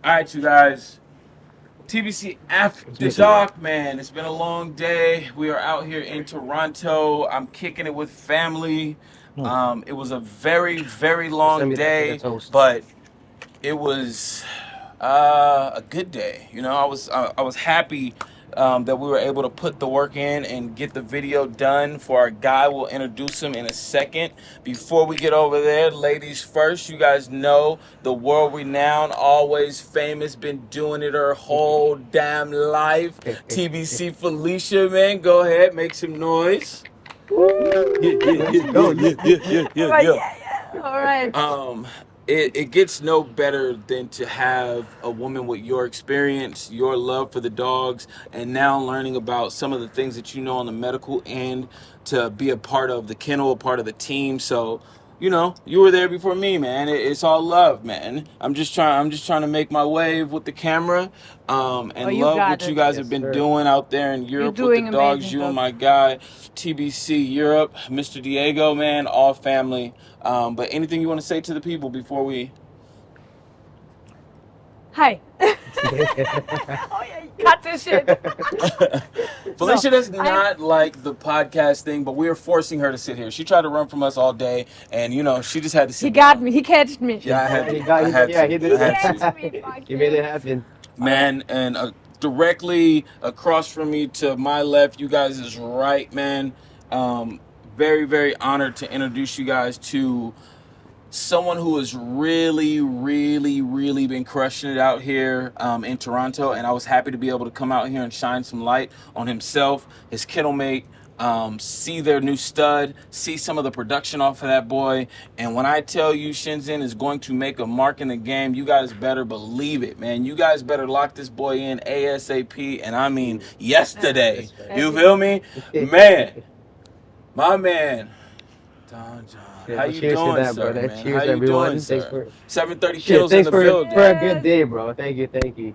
All right, you guys. TBC After Dark, man. It's been a long day. We are out here in Toronto. I'm kicking it with family. It was a very, very long Send me the day, toast. but it was a good day. You know, I was happy that we were able to put the work in and get the video done for our guy. We'll introduce him in a second. Before we get over there, ladies first. You guys know the world renowned, always famous, been doing it her whole damn life. TBC Felicia, man, go ahead, make some noise. Yeah, yeah, Let's yeah, go. yeah, yeah, yeah, yeah, Right, yeah. yeah, yeah. All right. It gets no better than to have a woman with your experience, your love for the dogs, and now learning about some of the things that you know on the medical end to be a part of the kennel, a part of the team. So, you know, you were there before me, man. It's all love, man. I'm just trying to make my wave with the camera, Oh, and you love got what you it. guys Yes, have been sir. doing out there in You're Europe with the doing dogs. amazing, You and Doc. my guy, TBC Europe, Mr. Diego, man, all family. But anything you want to say to the people before we? Hi. Oh yeah, cut this shit. No, Felicia does I'm. not like the podcast thing, but we are forcing her to sit here. She tried to run from us all day, and you know she just had to He sit got down. me. He catched me. Yeah, I had Yeah, to. I had yeah, to. he I He did. had to. catched me. Fuck He made it you. happen. Man, and directly across from me to my left, you guys is right, man. Um, very, very honored to introduce you guys to someone who has really, really, really been crushing it out here in Toronto, and I was happy to be able to come out here and shine some light on himself, his kennel mate, see their new stud, see some of the production off of that boy. And when I tell you Shenzhen is going to make a mark in the game, you guys better believe it, man. You guys better lock this boy in ASAP, and I mean yesterday. That's right. You feel me? Man, my man. Don John. How Yeah, you cheers to doing, that, sir, brother. man? How Cheers, you doing, everyone. Thanks sir? for 730 shit. kills in Thanks the for building. a good Yes. day, bro. Thank you, thank you.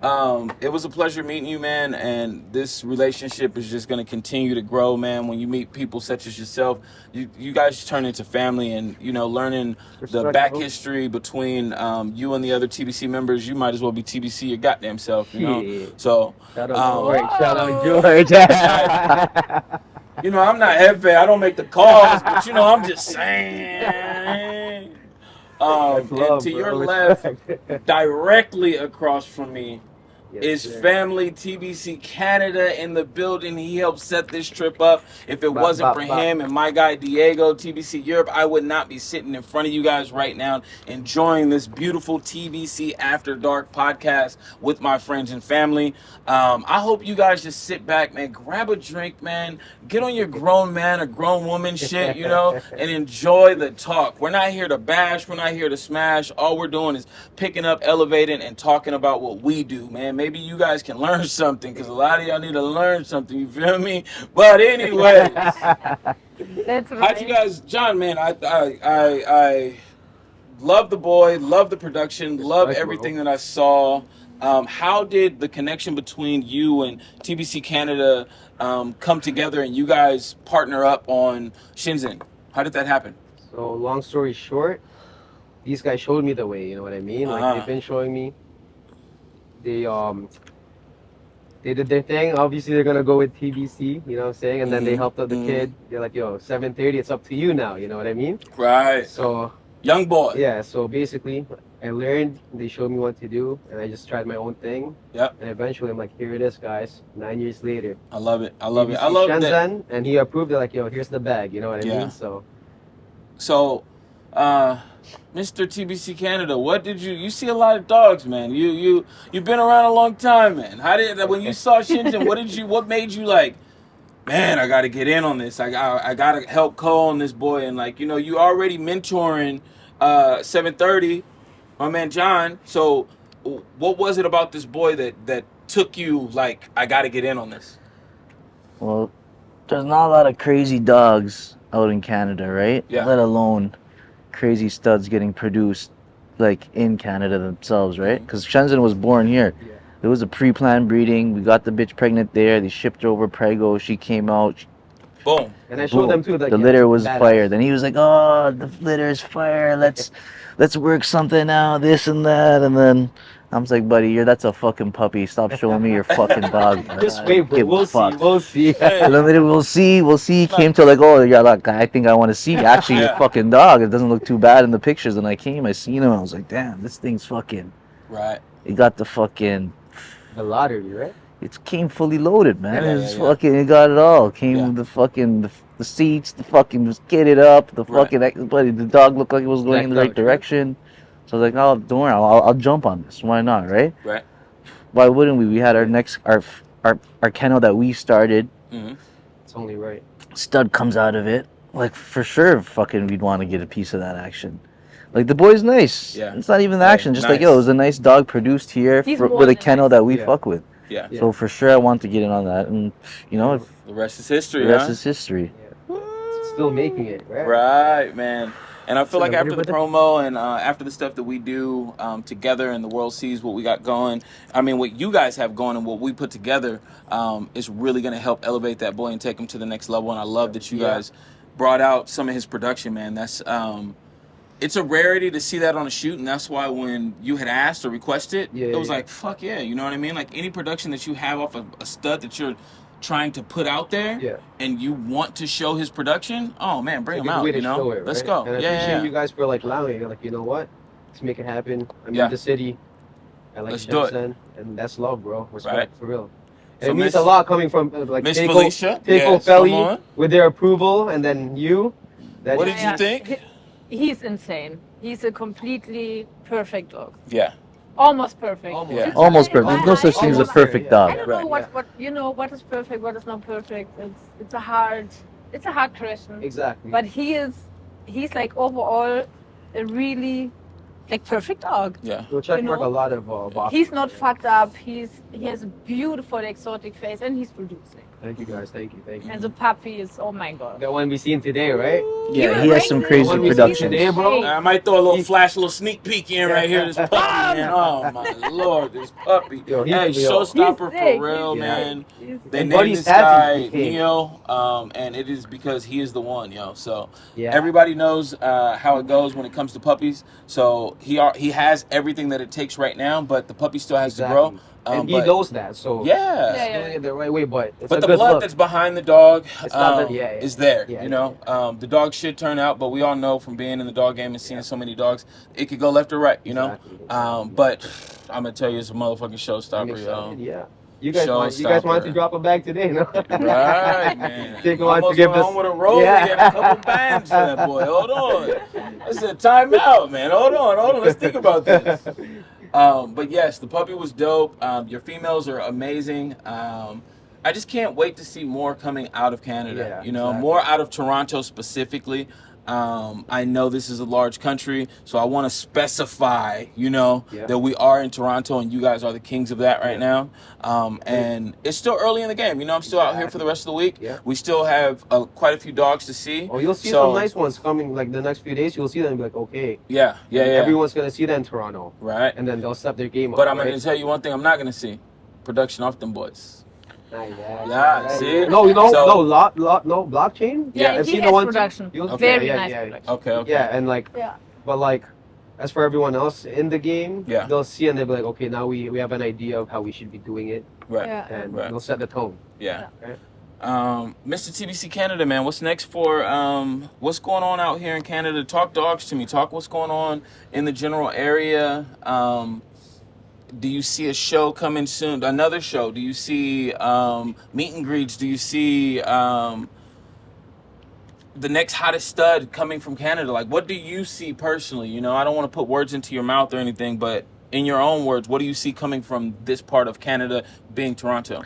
It was a pleasure meeting you, man, and this relationship is just going to continue to grow, man. When you meet people such as yourself, you guys turn into family, and you know, learning the Respect, back bro. history between you and the other TBC members, you might as well be TBC your goddamn self, you know. Shit. So, Shout out um, George. Shout out Whoa. George. you know, I'm not Hefe, I don't make the calls, but you know, I'm just saying. That's And love, to your bro. left, Respect. directly across from me, Yes, is sir. family TBC Canada in the building. He helped set this trip up. If it Bop, wasn't for bop, bop. him and my guy Diego, TBC Europe, I would not be sitting in front of you guys right now enjoying this beautiful TBC After Dark podcast with my friends and family. I hope you guys just sit back, man, grab a drink, man, get on your grown man or grown woman shit, you know, and enjoy the talk. We're not here to bash. We're not here to smash. All we're doing is picking up, elevating, and talking about what we do, man. Maybe you guys can learn something because a lot of y'all need to learn something. You feel me? But anyways, That's how'd you right. guys, John? Man, I love the boy, love the production, love Respect, everything bro. that I saw. How did the connection between you and TBC Canada come together and you guys partner up on Shenzhen? How did that happen? So, long story short, these guys showed me the way. You know what I mean? Uh Like they've huh. been showing me. They they did their thing. Obviously, they're gonna go with TBC. You know what I'm saying? And then they helped out the kid. They're like, "Yo, 7:30. It's up to you now." You know what I mean? Right. So Young boy. yeah. So basically, I learned. They showed me what to do, and I just tried my own thing. Yep. And eventually, I'm like, "Here it is, guys. 9 years later, I love it. I love it. I TBC love that. Shenzhen," and he approved it. Like, "Yo, here's the bag." You know what I Yeah. mean? So So, uh, Mr. TBC Canada, what did you see a lot of dogs, man? You've been around a long time, man. How did when you saw Shenzhen, what made you like, man, I got to get in on this. I got to help Cole on this boy, and like, you know, you already mentoring 730, my man John. So what was it about this boy that took you like, I got to get in on this? Well, there's not a lot of crazy dogs out in Canada, right? Yeah. Let alone crazy studs getting produced like in Canada themselves, right? Because Shenzhen was born here. yeah. It was a pre-planned breeding. We got the bitch pregnant there. They shipped her over Prego. She came out. Boom. And I showed Boom. them too. Like, The yeah, litter was badass. fire. Then he was like, "Oh, the litter is fire. Let's work something out. This and that." And then I'm just like, buddy, that's a fucking puppy. Stop showing me your fucking dog. Just wait, bro. Give a We'll see. fuck. We'll see. Hey, Limited, we'll see. We'll see. He came to like, oh yeah, look, I think I want to see actually your Yeah. fucking dog. It doesn't look too bad in the pictures. And I came, I seen him. I was like, damn, this thing's fucking. right. It got the fucking. The lottery, right? It came fully loaded, man. Yeah, It's yeah, yeah. fucking. It got it all. Came Yeah. with the fucking the seats, the fucking was kitted up, the Right. fucking. Buddy, the dog looked like it was going in the right Decked out, right? direction. So I was like, oh, don't worry, I'll jump on this. Why not, right? Right. Why wouldn't we? We had our kennel that we started. Mm-hmm. It's only right. Stud comes out of it. Like for sure, fucking, we'd want to get a piece of that action. Like the boy's nice. Yeah. It's not even the Hey, action. Just like, nice. yo, it was a nice dog produced here He's more with a than kennel nice. that we Yeah. fuck with. Yeah. Yeah. So for sure, I want to get in on that, and you know, The rest is history. the rest huh? is history. Still making it, right? Right, man. And I feel So like after the everybody- promo and after the stuff that we do together and the world sees what we got going, I mean, what you guys have going and what we put together is really going to help elevate that boy and take him to the next level. And I love that you Yeah. guys brought out some of his production, man. That's it's a rarity to see that on a shoot, and that's why when you had asked or requested, Yeah, it was yeah. like, fuck yeah, you know what I mean? Like any production that you have off of a stud that you're trying to put out there, Yeah. and you want to show his production, oh man, bring It's him a good out, way to you know? show it, Let's right? go. And I Yeah, appreciate yeah, you guys for like allowing it. Like, you know what? Let's make it happen. I'm Yeah. in the city. I like Let's do it. Shenzhen, and that's love, bro. Respect, Right. for real. So And it means Miss- a lot coming from like Miss Takeo Felicia, Takeo yes, come Feli on. with their approval, and then you. That What is- did you think? He's insane. He's a completely perfect dog. Yeah, Almost perfect. Almost. Yeah. Almost perfect. There's no such thing as a Almost perfect there, I dog. don't Right, know what, yeah. what you know what is perfect, what is not perfect. It's a hard question. Exactly. But he's like overall a really like perfect dog. yeah, We'll check you mark know, a lot of boxes. He's not fucked up. He has a beautiful exotic face and he's producing. Thank you guys. Thank you. Thank you. And the puppy is oh my god. The one we seen today, right? Yeah, You're he has some crazy. crazy When we see productions. today, bro. I might throw a little flash, a little sneak peek in right here. This puppy, man. Oh my lord, this puppy. Yo, he's Hey, real. showstopper He's sick, for real, he's man. He's- They And named Buddy's this guy happy he came. Neo, and it is because he is the one, yo. So Yeah. everybody knows how it goes when it comes to puppies. So he has everything that it takes right now, but the puppy still has to grow. And he but knows that, so yeah. Yeah, he's doing it the right way. But it's But a the good blood look. that's behind the dog It's not that- yeah, yeah. is there. Yeah, you know, the dog should turn out, but we all know from being in the dog game and seeing so many dogs, it could go left or right. You know, Exactly. but I'm gonna tell you, it's a motherfucking I'm showstopper, excited, yo. yeah. You guys wanted Showstopper. to drop a bag today, no? Right, man. Take a while to Almost give went us- home with a roll Yeah. and a couple bands for that boy. Hold on. That's a timeout, man. Hold on. Let's think about this. But yes, the puppy was dope. Your females are amazing. I just can't wait to see more coming out of Canada. Yeah, you know, exactly. more out of Toronto specifically. I know this is a large country, so I want to specify, you know, Yeah. that we are in Toronto and you guys are the kings of that right Yeah. now. And it's still early in the game. You know, I'm still out here for the rest of the week. Yeah. We still have quite a few dogs to see. Oh, you'll see So- some nice ones coming like the next few days. You'll see them and be like, okay. Yeah. Everyone's gonna see that in Toronto, Right. and then they'll step their game up. But I'm right? going to tell you one thing I'm not going to see. Production off them boys. Yeah, see? No, So- no blockchain. Yeah, I've he seen has the one. production. You'll- Very yeah, nice yeah, production. Okay. Yeah, and like, Yeah. but like, as for everyone else in the game, Yeah. they'll see and they'll be like, okay, now we have an idea of how we should be doing it, Right. Yeah. and Right. they'll set the tone. Yeah. Right. Mr. TBC Canada, man, what's next for what's going on out here in Canada? Talk dogs to me. Talk what's going on in the general area. Do you see a show coming soon? Another show? Do you see meet and greets? Do you see the next hottest stud coming from Canada? Like, what do you see personally? You know, I don't want to put words into your mouth or anything, but in your own words, what do you see coming from this part of Canada, being Toronto?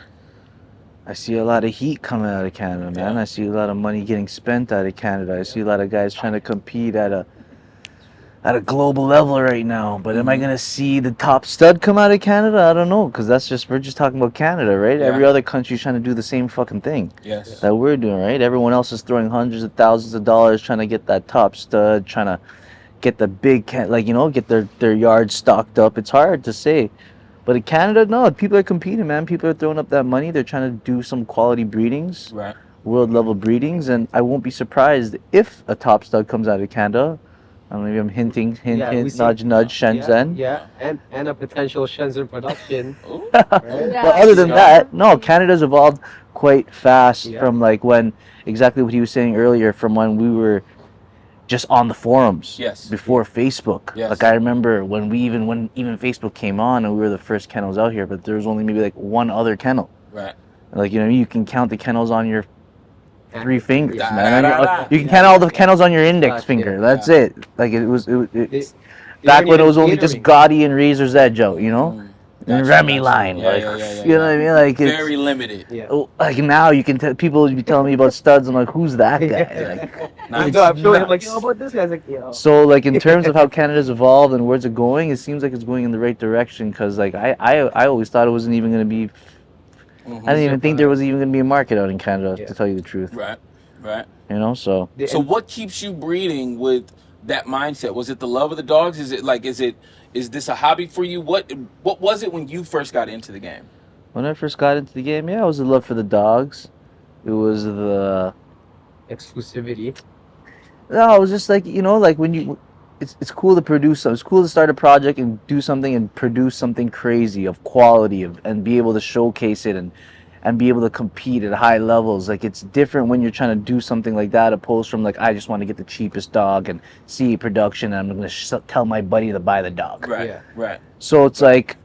I see a lot of heat coming out of Canada, man. Yeah. I see a lot of money getting spent out of Canada. I see a lot of guys trying to compete at a global level right now. But am I gonna see the top stud come out of Canada? I don't know, because we're just talking about Canada, right? Yeah. Every other country's trying to do the same fucking thing Yes. that we're doing, right? Everyone else is throwing hundreds of thousands of dollars trying to get that top stud, trying to get the big get their yard stocked up. It's hard to say. But in Canada, no, people are competing, man. People are throwing up that money. They're trying to do some quality breedings, Right. world level breedings, and I won't be surprised if a top stud comes out of Canada. I don't know, maybe I'm hinting, Yeah, we hint, see- nudge, nudge, Yeah, Shenzhen. yeah, and a potential Shenzhen production. Ooh, Right? Yeah. But other than Yeah. that, no, Canada's evolved quite fast Yeah. from like when exactly what he was saying earlier, from when we were just on the forums Yes. before Facebook. Yes. Like I remember when even Facebook came on and we were the first kennels out here, but there was only maybe like one other kennel. Right. Like, you know, you can count the kennels on your 3 fingers, Yeah. man. Da-da-da-da. You can Yeah. count all the kennels on your index Gotcha. finger. That's Yeah. it. Like it's They back weren't when it even was only just catering. Gotti and Razor's Edge out, you know? Mm. And Gotcha, Remy gotcha. line, Yeah, like, yeah, yeah, you know what I mean? Like it's Very limited. Yeah. like now you can tell people would be telling me about studs. I'm like, who's that guy? Like, Nice. No, I'm showing him like, Nice. yo, about this guy's like, yo. so like in terms of how Canada's evolved and where's it going, it seems like it's going in the right direction. Cause like I always thought it wasn't even gonna be. Mhm. I didn't even think there was even gonna be a market out in Canada, Yeah. to tell you the truth. Right. Right. You know, so So what keeps you breeding with that mindset? Was it the love of the dogs? Is this a hobby for you? What was it when you first got into the game? when I first got into the game, yeah, it was the love for the dogs. It was the exclusivity. no, it was just like, you know, like when you, it's cool to produce something. It's cool to start a project and do something and produce something crazy of quality and be able to showcase it and be able to compete at high levels. Like it's different when you're trying to do something like that opposed from like I just want to get the cheapest dog and see production and I'm going to tell my buddy to buy the dog. Right. Yeah. Right. So it's like,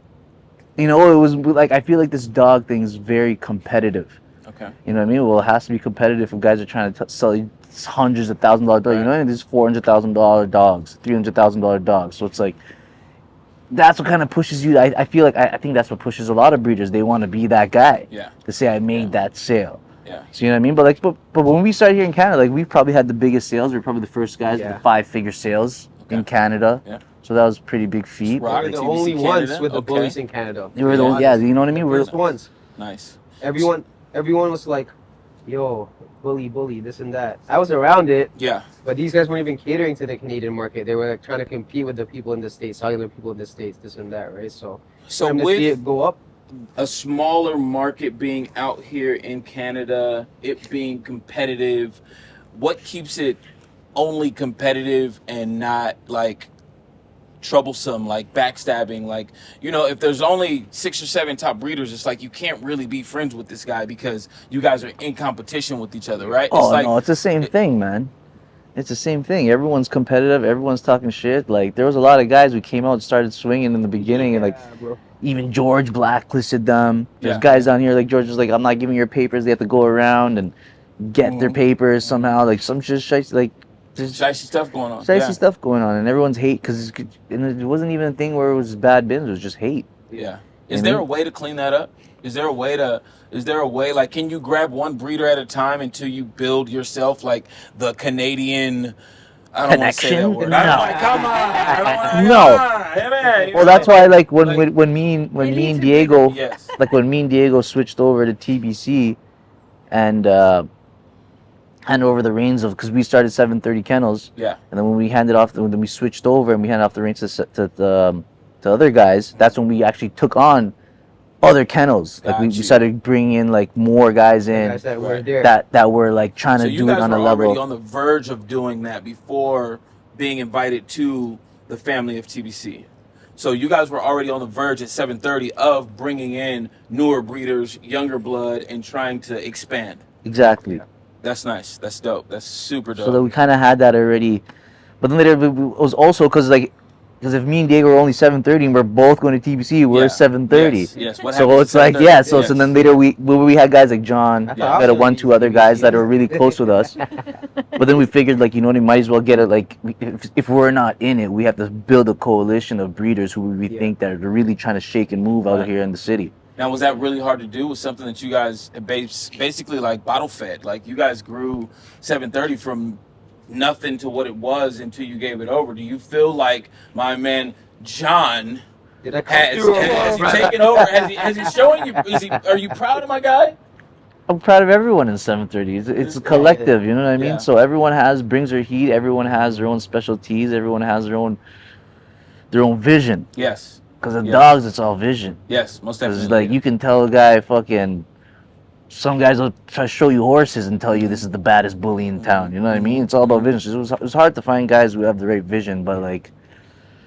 you know, it was like I feel like this dog thing is very competitive. Okay. You know what I mean? Well, it has to be competitive if guys are trying to sell you hundreds of $1,000 dogs. You know, and there's $400,000 dogs, $300,000 dogs. So it's like that's what kind of pushes you. I feel like I think that's what pushes a lot of breeders. They want to be that guy Yeah. to say I made that sale. Yeah. So you know what I mean? But like, but when we started here in Canada, like we probably had the biggest sales. We were probably the first guys with Yeah. the 5-figure sales in Canada. Yeah. So that was a pretty big feat. Rock. We're the TBC only Canada, ones with the okay. bullies in Canada. They were the, yeah, you know what I mean? We're First ones. Nice. Everyone was like, yo, bully, this and that. I was around it, Yeah. but these guys weren't even catering to the Canadian market. They were like trying to compete with the people in the States, cellular people in the States, this and that, right? So, So time to see with it go up. a smaller market being out here in Canada, it being competitive, what keeps it only competitive and not like troublesome, like backstabbing? Like, you know, if there's only 6 or 7 top breeders, it's like you can't really be friends with this guy because you guys are in competition with each other, right? Oh it's like, no, it's the same thing, man. It's the same thing. Everyone's competitive. Everyone's talking shit. Like there was a lot of guys who came out and started swinging in the beginning, and like Yeah, bro. even George blacklisted them. There's Yeah. guys down here like George was like, I'm not giving your papers. They have to go around and get their papers somehow. Like some just like just shicey stuff going on. shicey Yeah. stuff going on, and everyone's hate because it wasn't even a thing where it was bad bins. It was just hate. Yeah. Is You there know? a way to clean that up? Is there a way like can you grab one breeder at a time until you build yourself like the Canadian I don't want to say that Connection? word. No. I'm like, come on. I don't wanna, No. come on. Hey, man, you Well, know? that's why like when Like- me and Elite Diego Yes. like when me and Diego switched over to TBC and hand over the reins of because we started 730 kennels Yeah. and then when we handed off when we switched over and we handed off the reins to other guys, that's when we actually took on other kennels. Like we Got you. started bringing in like more guys in Guys that were Right. there. that were like trying So to you do it guys on were a already level. on the verge of doing that before being invited to the family of TBC. So you guys were already on the verge at 730 of bringing in newer breeders, younger blood, and trying to expand. Exactly. That's nice. That's dope. That's super dope. So that we kind of had that already, but then later it was also because if me and Diego were only 730 and we're both going to TBC, we're Yeah. 730. Yes. What So happened it's at like 7:30? yeah. So Yes. then later we had guys like John, I thought Yeah. I was we had gonna one be two other guys that were really TBC. close with us. But then we figured like you know we might as well get it like if we're not in it, we have to build a coalition of breeders who we Yeah. think that are really trying to shake and move out Right. here in the city. Now, was that really hard to do? Was something that you guys basically like bottle fed? Like you guys grew 730 from nothing to what it was until you gave it over. Do you feel like my man John Did I come has through? he taken over? Has he showing you? Are you proud of my guy? I'm proud of everyone in 730. It's a collective, you know what I mean? Yeah. So everyone brings their heat. Everyone has their own specialties. Everyone has their own vision. Yes. Because the Yes. dogs, it's all vision. Yes, most Because definitely. like you can tell a guy fucking some guys will try to show you horses and tell you this is the baddest bully in town. You know what I mean? It's all about vision. It was hard to find guys who have the right vision, but like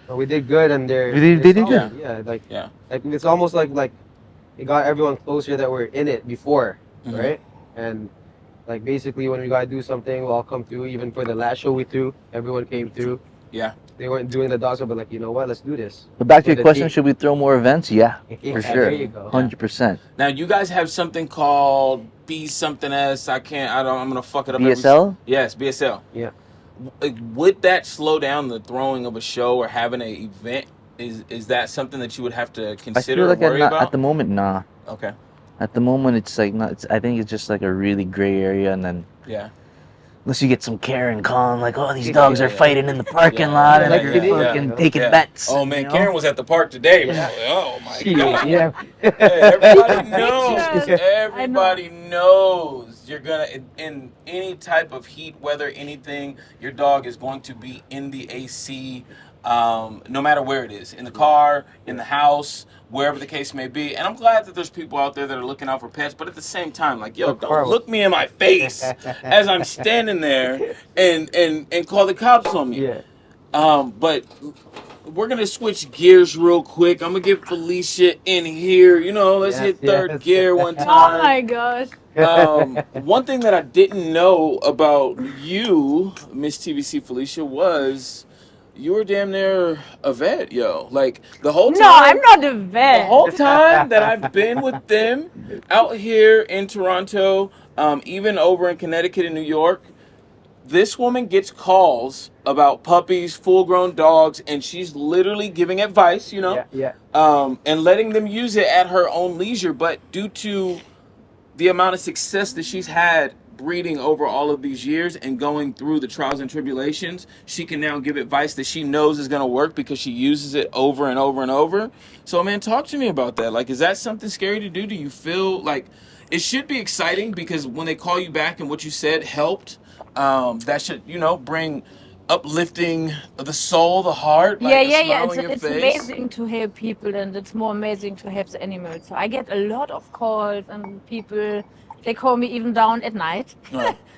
But we did good, and they did solid. good. Yeah, Yeah. like it's almost like it got everyone closer that were in it before, Mhm. right? And like basically when we gotta do something, we'll all come through. Even for the last show we threw, everyone came through. Yeah. They weren't doing the dog show, but like, you know what? Let's do this. But back to For your the question, team. should we throw more events? Yeah, Yeah, for sure. There you go. 100%. Now you guys have something called B something S. I'm gonna fuck it up. BSL? Yes, BSL. Yeah. Would that slow down the throwing of a show or having an event? Is that something that you would have to I consider feel or like worry about? at the moment, nah. Okay. At the moment, it's like not. I think it's just like a really gray area, and then Yeah. unless you get some Karen calling like, "Oh, these Yeah, dogs yeah, are yeah. fighting in the parking Yeah, lot, yeah, and like they're you did, fucking yeah. taking Yeah. bets." Oh man, you know? Karen was at the park today. Yeah. Man. Oh my She- god. yeah. Hey, everybody knows. Pictures. Everybody knows you're gonna in any type of heat weather, anything. Your dog is going to be in the AC, no matter where it is, in the car, in the house, wherever the case may be. And I'm glad that there's people out there that are looking out for pets. But at the same time, like, yo, don't look me in my face as I'm standing there and call the cops on me. Yeah. But we're gonna switch gears real quick. I'm gonna get Felicia in here. You know, let's Yes, hit third yes. gear one Oh time. my gosh. One thing that I didn't know about you, Miss TBC Felicia, was you were damn near a vet, yo. Like the whole time. No, I'm not a The vet. whole time that I've been with them out here in Toronto, even over in Connecticut and New York, this woman gets calls about puppies, full-grown dogs, and she's literally giving advice, you know, Yeah. and letting them use it at her own leisure. But due to the amount of success that she's had breeding over all of these years and going through the trials and tribulations, she can now give advice that she knows is going to work because she uses it over and over and over. So, man, talk to me about that. Like, is that something scary to do? Do you feel like it should be exciting because when they call you back and what you said helped, that should, you know, bring uplifting the soul, the heart, like a smile on your It's face? amazing to help people, and it's more amazing to help the animals. So I get a lot of calls, and people, they call me even down at night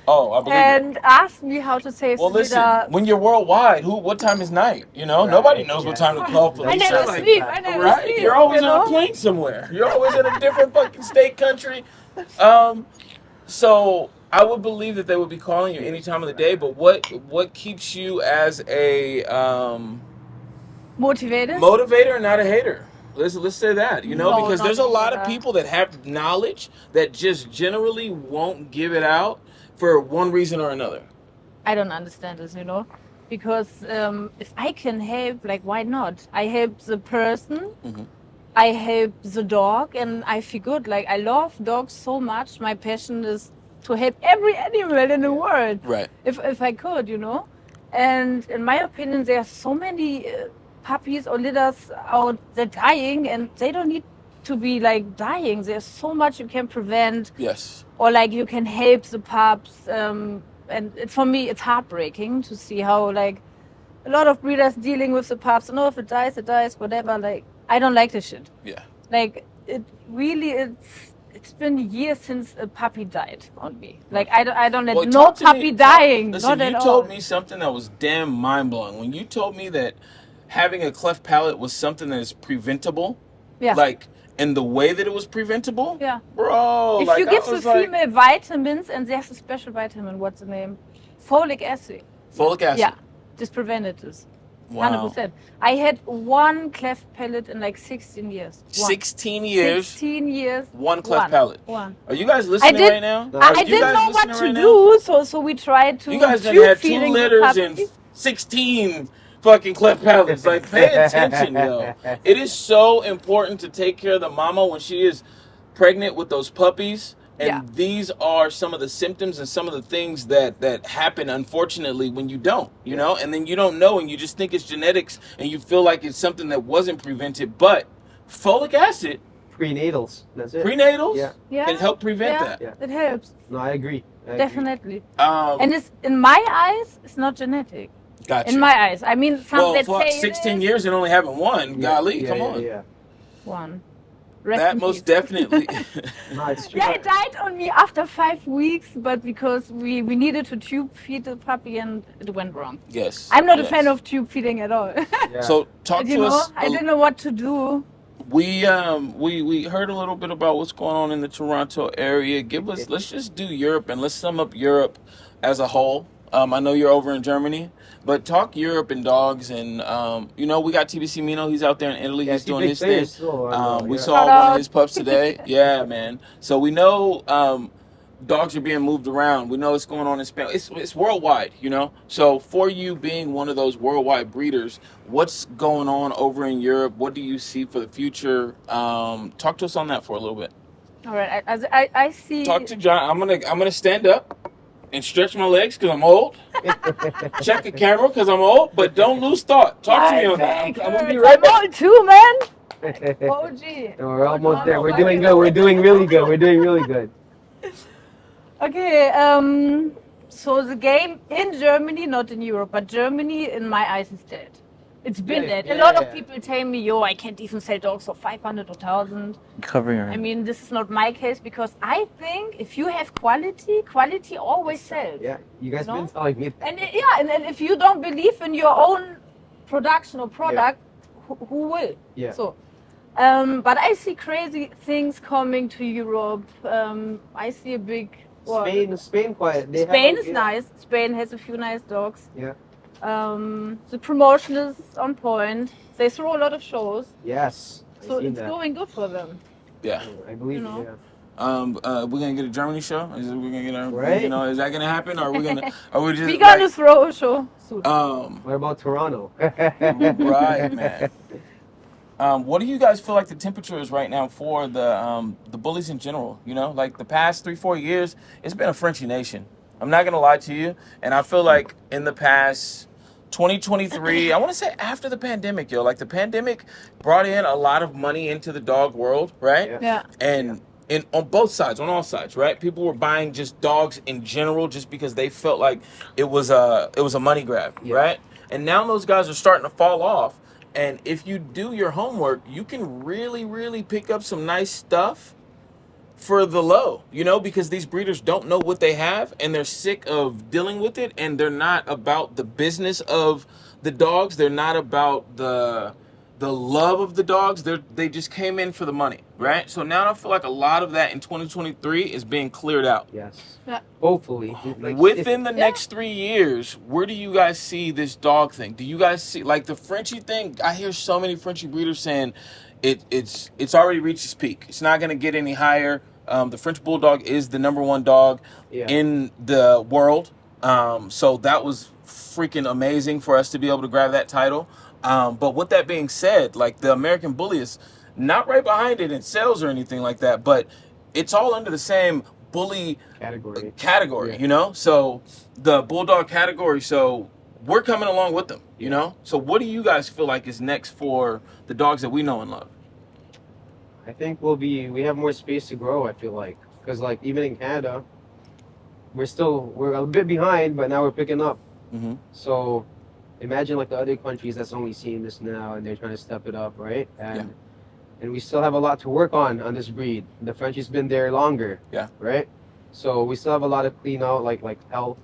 Oh, I believe it. and ask me how to save Well, the listen. litter. When you're worldwide, what time is night? You know, Right, nobody knows what yeah. time to call I Felicia. never Like, sleep. I never right? sleep. You're always you on a know? plane somewhere. You're always in a different fucking state, country. So I would believe that they would be calling you any time of the day. But what keeps you as a Motivated? motivator and not a hater? Let's say that, you know, No, because not there's a lot of hater. people that have knowledge that just generally won't give it out for one reason or another. I don't understand this, you know, because if I can help, like, why not? I help the person, Mhm. I help the dog, and I feel good. Like, I love dogs so much. My passion is to help every animal in the world, Right. if I could, you know. And in my opinion, there are so many puppies or litters out there dying, and they don't need to be like dying. There's so much you can prevent, Yes. or like you can help the pups. And for me, it's heartbreaking to see how like a lot of breeders dealing with the pups. And if it dies, whatever. Like, I don't like this shit. Yeah. Like, it really, it's been years since a puppy died on me. Like, I don't let Well, no talk to me- puppy dying. Listen, Not you at all. told me something that was damn mind blowing. When you told me that having a cleft palate was something that is preventable, Yeah. like in the way that it was preventable, Yeah. bro. If like, you I give the was like, female vitamins, and there's a special vitamin, what's the name? Folic acid. folic acid. Yeah, this prevented this. Wow. 100%. I had one cleft palate in like 16 years. One. 16 years, 16 years. one cleft palate. One. Are you guys listening did- right now? No, I You didn't guys know what listening to right now? do, so we tried to. You guys done tube had 2 feeding the litters and puppy. 16 fucking cleft palates. Like, pay attention, yo. It is so important to take care of the mama when she is pregnant with those puppies. And Yeah. these are some of the symptoms and some of the things that happen, unfortunately, when you don't, you know? And then you don't know and you just think it's genetics and you feel like it's something that wasn't prevented. But folic acid, Prenatals. That's it. prenatals, Yeah. Yeah. can help prevent Yeah. that. Yeah. It helps. No, I agree. Definitely. Um, And it's in my eyes, it's not genetic. gotcha. In my eyes. I mean, some well, that for say it 16 is. years and only having one, golly, Yeah, come yeah, on. Yeah. One. Rest That in most peace. definitely. No, it's true. Yeah, it died on me after 5 weeks, but because we needed to tube feed the puppy and it went wrong. Yes. I'm not a yes. fan of tube feeding at all. Yeah. So talk You to know, us. I didn't know what to do. We heard a little bit about what's going on in the Toronto area. Let's just do Europe and let's sum up Europe as a whole. I know you're over in Germany, but talk Europe and dogs and you know, we got TBC Mino. He's out there in Italy. Yeah, He's see doing big his thing. players still. We Yeah. saw Shout one of out. his pups today. Yeah, man. So we know dogs are being moved around. We know it's going on in Spain. It's worldwide, you know. So for you being one of those worldwide breeders, what's going on over in Europe? What do you see for the future? Talk to us on that for a little bit. All right, I see. Talk to John. I'm gonna stand up and stretch my legs because I'm old. Check the camera because I'm old, but don't lose thought. Talk to me on that. I'm gonna be right I'm back. old too, man. OG. We're almost there. We're doing good. We're doing really good. We're doing really good. Okay, so the game in Germany, not in Europe, but Germany, in my eyes, is dead. It's been Yeah, dead. A lot yeah. of people tell me, yo, I can't even sell dogs for 500 or 1,000. Covering her. I mean, this is not my case because I think if you have quality always sells. Yeah, you guys No? been telling me that. And if you don't believe in your own production or product, who will? Yeah. So, but I see crazy things coming to Europe. I see a big. well, Spain quiet. They Spain have, is nice. Spain has a few nice dogs. Yeah. The promotion is on point. They throw a lot of shows, Yes. so I've seen it's that. going good for them. Yeah. I believe You know. yeah. We're gonna get a Germany show. We're gonna get a, Right. you know, is that gonna happen? Or are we gonna? Are we just We're gonna throw a show soon. What about Toronto? right, man. What do you guys feel like the temperature is right now for the bullies in general? You know, like the past 3-4 years, it's been a Frenchie nation. I'm not gonna lie to you, and I feel like in the past 2023, I want to say after the pandemic, like the pandemic brought in a lot of money into the dog world, right? Yeah. Yeah. And on both sides, on all sides, right? People were buying just dogs in general just because they felt like it was a money grab, Yeah. right? And now those guys are starting to fall off. And if you do your homework, you can really, really pick up some nice stuff for the low, you know, because these breeders don't know what they have and they're sick of dealing with it, and they're not about the business of the dogs. They're not about the love of the dogs. They just came in for the money, right? So now I feel like a lot of that in 2023 is being cleared out. Yes. Yeah. Hopefully. Like, Within the next 3 years, where do you guys see this dog thing? Do you guys see like the Frenchie thing? I hear so many Frenchie breeders saying it's already reached its peak. It's not going to get any higher. The French Bulldog is the #1 dog Yeah. in the world. So that was freaking amazing for us to be able to grab that title. But with that being said, like the American Bully is not right behind it in sales or anything like that, but it's all under the same bully category, Yeah. you know? So the Bulldog category, so we're coming along with them, you know? So what do you guys feel like is next for the dogs that we know and love? I think we have more space to grow, I feel like. Because like even in Canada, we're a bit behind, but now we're picking up. Mm-hmm. So imagine like the other countries that's only seeing this now and they're trying to step it up, right? And we still have a lot to work on this breed. The Frenchie's been there longer. Yeah. Right? So we still have a lot to clean out, like health,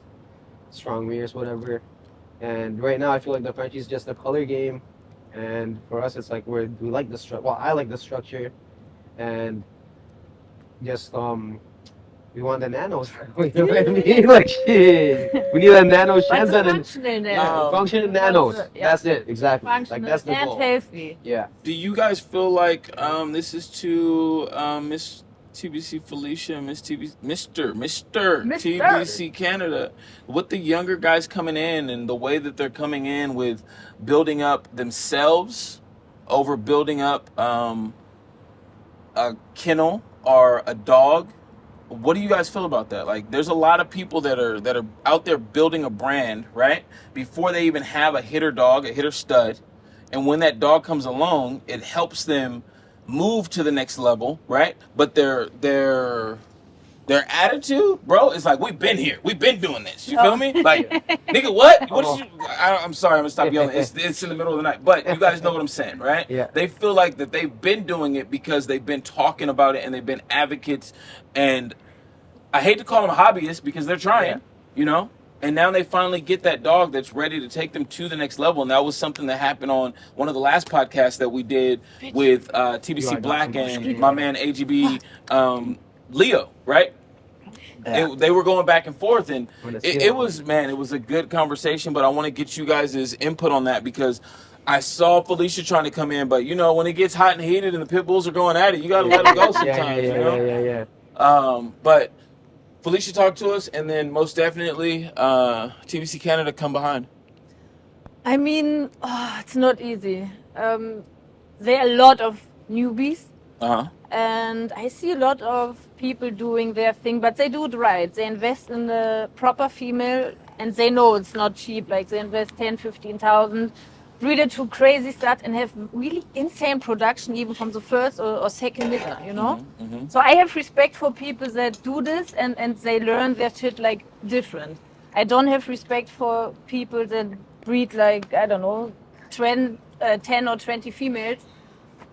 strong rears, whatever. And right now I feel like the Frenchie's just a color game. And for us it's like we like the structure. Well, I like the structure. And just we want the nanos. You know what I mean? Like shit. We need a nano But chance the and functional there. functional nanos. Yeah. That's it, exactly. Like Functional that's the and goal. healthy. Yeah. Do you guys feel like this is to Miss TBC Felicia, Mr. TBC Canada, with the younger guys coming in and the way that they're coming in with building up themselves over building up a kennel or a dog? What do you guys feel about that? Like, there's a lot of people that are out there building a brand, right? Before they even have a hitter dog, a hitter stud. And when that dog comes along, it helps them move to the next level, right? But they're Their attitude, bro, is like, we've been here. We've been doing this. You feel me? Like, nigga, what? What did you... I'm sorry, I'm going to stop yelling. It's in the middle of the night. But you guys know what I'm saying, right? Yeah. They feel like that they've been doing it because they've been talking about it and they've been advocates. And I hate to call them hobbyists because they're trying, you know? And now they finally get that dog that's ready to take them to the next level. And that was something that happened on one of the last podcasts that we did with TBC Black and my man AGB Leo, right? Yeah. They were going back and forth, and it was a good conversation. But I want to get you guys' input on that because I saw Felicia trying to come in, but you know when it gets hot and heated and the pit bulls are going at it, you gotta let them go sometimes. Yeah. But Felicia talked to us, and then most definitely TBC Canada come behind. I mean, it's not easy. There are a lot of newbies. And I see a lot of people doing their thing, but they do it right. They invest in the proper female, and they know it's not cheap. Like they invest 10, 15,000, breed it to crazy stud, and have really insane production, even from the first or second litter, you know? So I have respect for people that do this, and they learn their shit like different. I don't have respect for people that breed like, I don't know, 10 or 20 females,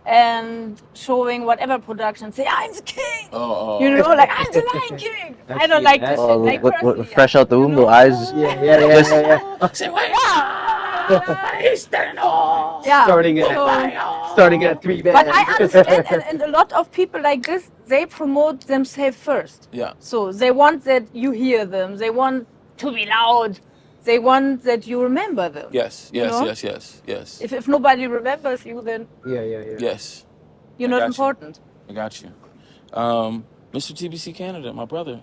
and showing whatever production, say I'm the king, you know, like I'm the Lion King. I don't like this shit. Like personally, fresh out the womb, the eyes. Yeah. Say, wait, he's standing off. Yeah. Starting at 3 bands. But I understand, and a lot of people like this, they promote themselves first. Yeah. So they want that you hear them. They want to be loud. They want that you remember them. Yes. You know? Yes. If nobody remembers you, then Yes. you're not important. I got you. Mr. TBC Canada, my brother,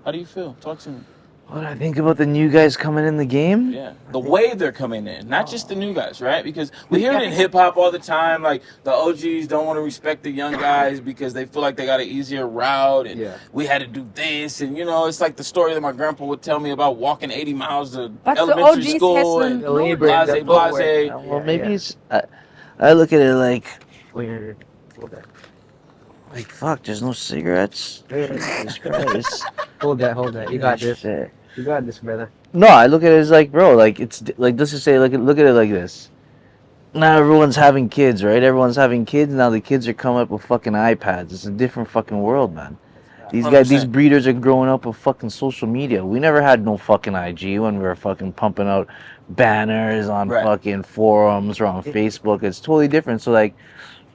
how do you feel? Talk to me. What do I think about the new guys coming in the game? Yeah, the way they're coming in, not just the new guys, right? Because we hear it in hip hop all the time, like the OGs don't want to respect the young guys because they feel like they got an easier route, and we had to do this, and you know, it's like the story that my grandpa would tell me about walking 80 miles to But elementary the OGs school has and the labor, blase. Well, maybe it's. I look at it like, fuck, there's no cigarettes. Jesus Christ. Hold that. You got this. Shit. You got this, brother. No, I look at it as like, bro, like it's like, let's just say, look at it like this. Now everyone's having kids, right? Everyone's having kids. Now the kids are coming up with fucking iPads. It's a different fucking world, man. These guys, 100%. these breeders are growing up with fucking social media. We never had no fucking IG when we were fucking pumping out banners on fucking forums or on Facebook. It's totally different. So like,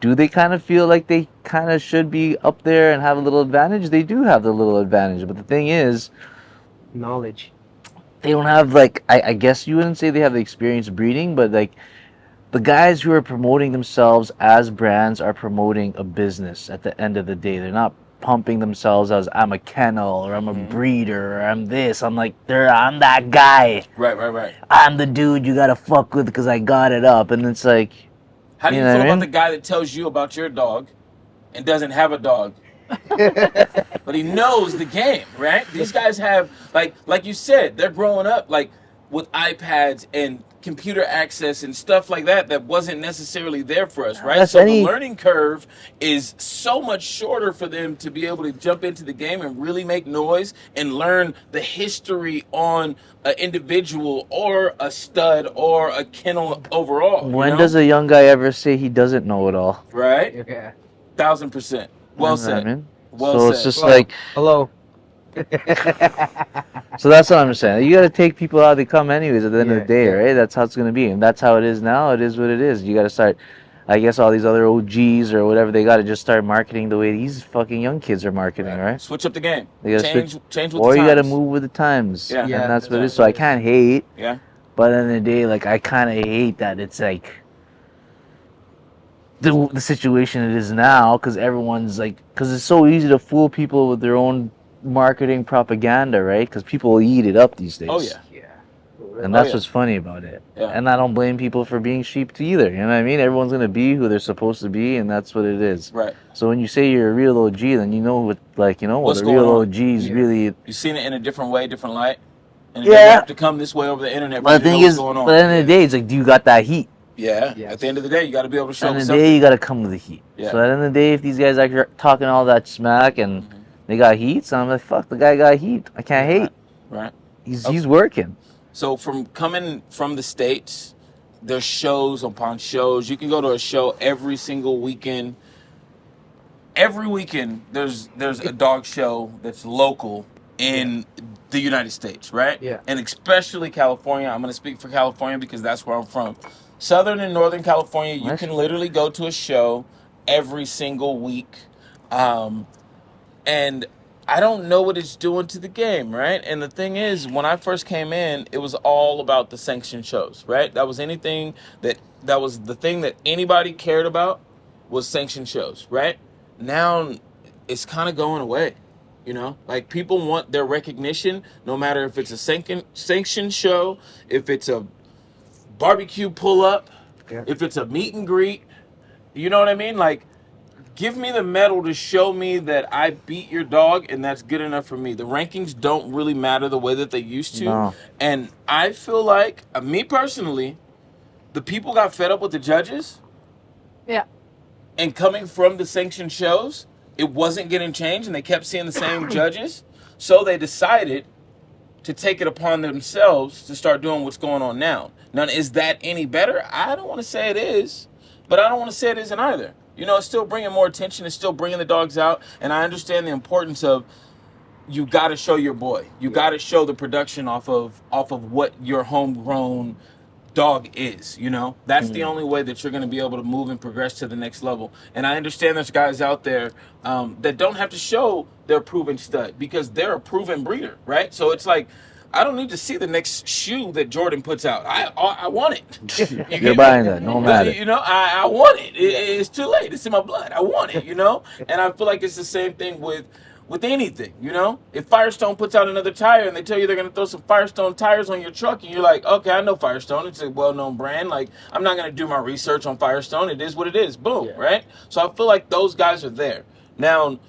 do they kind of feel like they kind of should be up there and have a little advantage? They do have the little advantage, but the thing is, knowledge. They don't have like, I guess you wouldn't say they have the experience breeding, but like the guys who are promoting themselves as brands are promoting a business at the end of the day. They're not pumping themselves as I'm a kennel or I'm a breeder or I'm this. I'm like, I'm that guy. Right. I'm the dude you gotta fuck with because I got it up. And it's like, How do you feel about the guy that tells you about your dog and doesn't have a dog? But he knows the game, right? These guys have, like you said, they're growing up like with iPads and computer access and stuff like that wasn't necessarily there for us, right? So the learning curve is so much shorter for them to be able to jump into the game and really make noise and learn the history on an individual or a stud or a kennel overall. When does a young guy ever say he doesn't know it all? Right? Yeah. 1000%. Well said. I mean? Well so said. it's just like, hello. So that's what I'm saying. You got to take people how they come anyways at the end of the day, right? That's how it's going to be. And that's how it is now. It is what it is. You got to start, I guess all these other OGs or whatever, they got to just start marketing the way these fucking young kids are marketing, right? Switch up the game. They gotta change with the times. Or you got to move with the times. Yeah. And that's what it is. So I can't hate. Yeah. But at the end of the day, like, I kind of hate that it's like the situation it is now, because everyone's like, because it's so easy to fool people with their own marketing propaganda, right? Because people will eat it up these days. Oh, yeah. And that's what's funny about it. Yeah. And I don't blame people for being sheep either. You know what I mean? Everyone's going to be who they're supposed to be, and that's what it is. Right. So when you say you're a real OG, then you know what, like, you know, What's the real going on? OGs really... You've seen it in a different way, different light. And you have to come this way over the internet. But the thing is, going on. but at the end of the day, it's like, do you got that heat? Yeah. At the end of the day, you got to be able to show At the end of the something. day, you got to come with the heat. Yeah. So at the end of the day, if these guys are talking all that smack and They got heat, so I'm like, fuck, the guy got heat. I can't hate. Right. He's working. So from coming from the States, there's shows upon shows. You can go to a show every single weekend. Every weekend there's a dog show that's local in the United States, right? Yeah. And especially California. I'm going to speak for California because that's where I'm from. Southern and Northern California, you can literally go to a show every single week. And I don't know what it's doing to the game, right? And the thing is, when I first came in, it was all about the sanctioned shows, right? That was that was the thing that anybody cared about was sanctioned shows, right? Now it's kind of going away, you know? Like people want their recognition, no matter if it's a sanctioned show, if it's a barbecue pull up, if it's a meet and greet, you know what I mean? Like give me the medal to show me that I beat your dog, and that's good enough for me. The rankings don't really matter the way that they used to. No. And I feel like, me personally, the people got fed up with the judges. Yeah. And coming from the sanctioned shows, it wasn't getting changed, and they kept seeing the same judges. So they decided to take it upon themselves to start doing what's going on now. Now, is that any better? I don't want to say it is, but I don't want to say it isn't either. You know, it's still bringing more attention. It's still bringing the dogs out. And I understand the importance of you got to show your boy. You got to show the production off of what your homegrown dog is, you know? That's the only way that you're going to be able to move and progress to the next level. And I understand there's guys out there that don't have to show their proven stud because they're a proven breeder, right? So it's like, I don't need to see the next shoe that Jordan puts out. I want it. You're buying that, no matter. You know, I want it. It's too late. It's in my blood. I want it, you know? And I feel like it's the same thing with anything, you know? If Firestone puts out another tire and they tell you they're going to throw some Firestone tires on your truck and you're like, okay, I know Firestone. It's a well-known brand. Like, I'm not going to do my research on Firestone. It is what it is. Boom, right? So I feel like those guys are there. Now,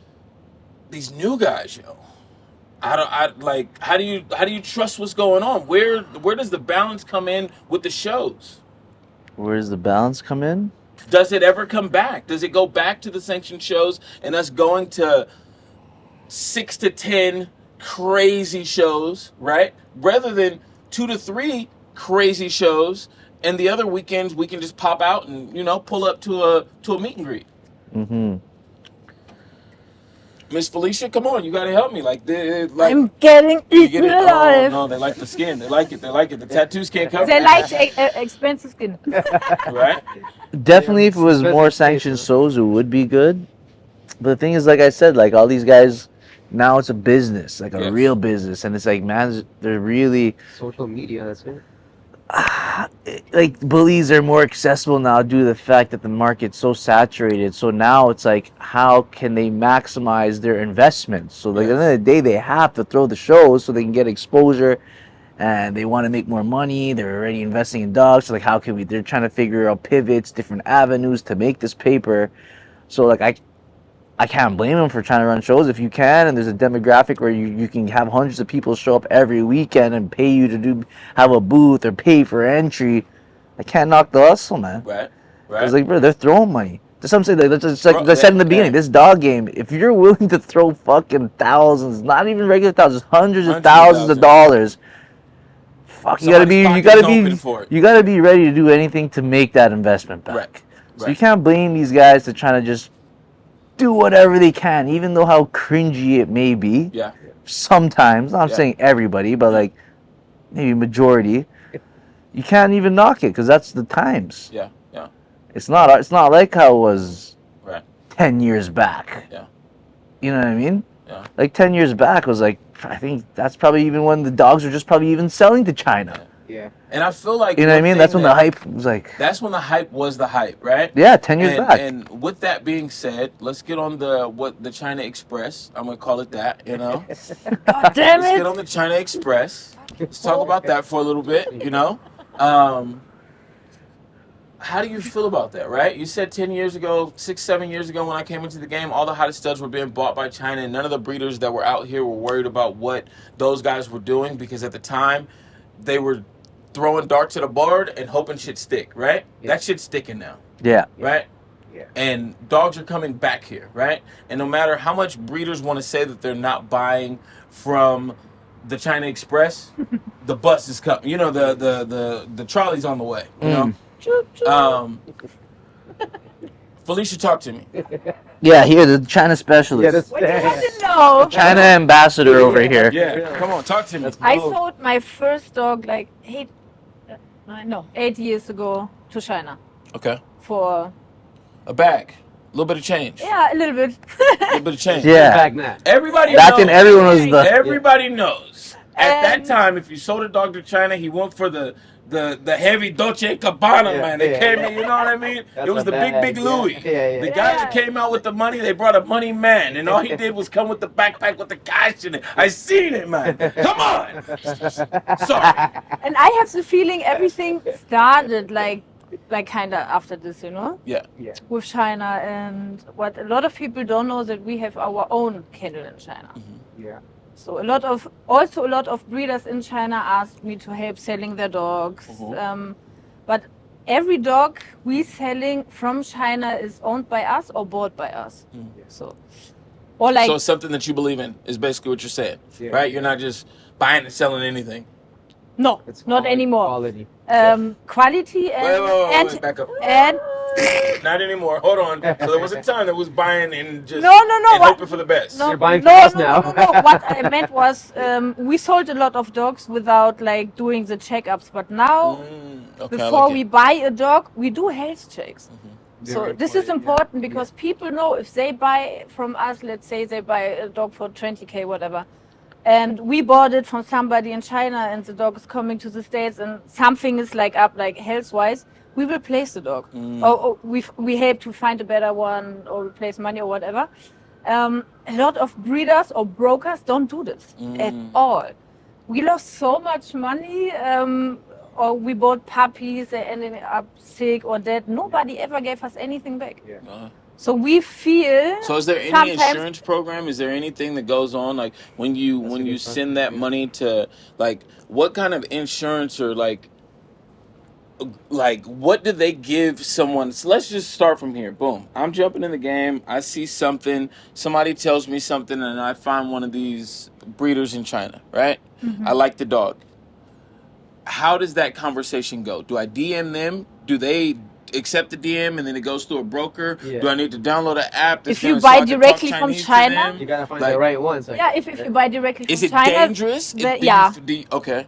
these new guys, yo, how do you trust what's going on? Where does the balance come in with the shows? Where does the balance come in? Does it ever come back? Does it go back to the sanctioned shows and us going to 6 to 10 crazy shows, right? Rather than 2 to 3 crazy shows, and the other weekends we can just pop out and, you know, pull up to a meet and greet. Mm-hmm. Miss Felicia, come on, you gotta help me. Like, I'm getting eaten alive. Oh no, they like the skin. They like it. The tattoos can't cover. They like expensive skin. Right? Definitely, if it was more sanctioned shows, it would be good. But the thing is, like I said, like all these guys, now it's a business, like a real business, and it's like, man, they're really Social media, that's it. like bullies are more accessible now due to the fact that the market's so saturated. So now it's like, how can they maximize their investments? So like at the end of the day, they have to throw the shows so they can get exposure, and they want to make more money. They're already investing in dogs. So like, how can we? They're trying to figure out pivots, different avenues to make this paper. So like I can't blame them for trying to run shows if you can, and there's a demographic where you can have hundreds of people show up every weekend and pay you to have a booth or pay for entry. I can't knock the hustle, man. Right. It's like, bro, they're throwing money. That's what I'm saying. Like, I said in the beginning, this dog game, if you're willing to throw fucking thousands, not even regular thousands, hundreds of thousands of dollars, fuck, you gotta be ready to do anything to make that investment back. Right. So you can't blame these guys to trying to just do whatever they can, even though how cringy it may be. Yeah. Sometimes, I'm saying everybody, but like maybe majority, you can't even knock it because that's the times. Yeah. It's not like how it was 10 years back. Yeah. You know what I mean? Yeah. Like 10 years back was like, I think that's probably even when the dogs were just probably even selling to China. Yeah. And I feel like, you know what I mean? That's when the hype was like. That's when the hype was the hype, right? Yeah, 10 years back. And with that being said, let's get on the China Express. I'm gonna call it that, you know. God damn Let's it! get on the China Express. Let's talk about that for a little bit, you know. How do you feel about that, right? You said 10 years ago, 6, 7 years ago when I came into the game, all the hottest studs were being bought by China, and none of the breeders that were out here were worried about what those guys were doing because at the time, they were throwing darts at a board and hoping shit stick, right? Yeah. That shit's sticking now. Yeah. Right? Yeah. And dogs are coming back here, right? And no matter how much breeders want to say that they're not buying from the China Express, the bus is coming. You know, the trolley's on the way. You know, Choo, choo. Felicia, talk to me. Yeah, here the China Yeah, specialist, that's What do you want to know? China ambassador over Yeah. here. Yeah, come on, talk to me. Let's I go. sold my first dog like 8 years ago to China Okay, for a bag, a little bit of change, a little bit. a little bit of change. Yeah. Back now. Everybody Back knows. then, everyone was the Everybody knows. At that And- time, if you sold a dog to China, he went for the heavy Dolce & Gabbana, Yeah, man. They yeah. came in, you know what I mean? That's It was a the bag, big Louis. Yeah. The guys that Yeah. came out with the money, they brought a money man, and all he did was come with the backpack with the cash in it. I seen it, man. Come on. Sorry. And I have the feeling everything started like kind of after this, you know, Yeah. Yeah. with China. And what a lot of people don't know that we have our own kennel in China. Yeah. So a lot of breeders in China asked me to help selling their dogs. But every dog we selling from China is owned by us or bought by us. So, or like So it's something that you believe in is basically what you're saying, Yeah. right? You're not just buying and selling anything. no, It's not quality- anymore. Quality. Quality and Wait, back up. and Not anymore. Hold on. So there was a time that was buying and just no. and What, hoping for the best. no, You're buying no, from us no, now. no. What I meant was we sold a lot of dogs without like doing the checkups. But now, Okay, I before like we it. buy a dog, we do health checks. So Very this is important, yeah. important because people know if they buy from us, let's say they buy a dog for 20K, whatever, and we bought it from somebody in China and the dog is coming to the States and something is like up, like health-wise, we will place the dog. Or we help to find a better one or replace money or whatever. A lot of breeders or brokers don't do this at all. We lost so much money. Or we bought puppies, they ended up sick or dead. Nobody ever gave us anything back. Yeah. So we feel. So is there any sometimes- insurance program? Is there anything that goes on like when you That's a when good you question, send that yeah. money to like what kind of insurance or like what do they give someone? So let's just start from here. Boom. I'm jumping in the game. I see something. Somebody tells me something, and I find one of these breeders in China. Right. I like the dog. How does that conversation go? Do I DM them? Do they accept the DM and then it goes through a broker? Yeah. Do I need to download an app? That's If you gonna- buy I can talk directly from Chinese to China- them? You gotta find Like, the right ones. Like, Yeah, if you buy directly from Is it China. dangerous? Yeah. Okay.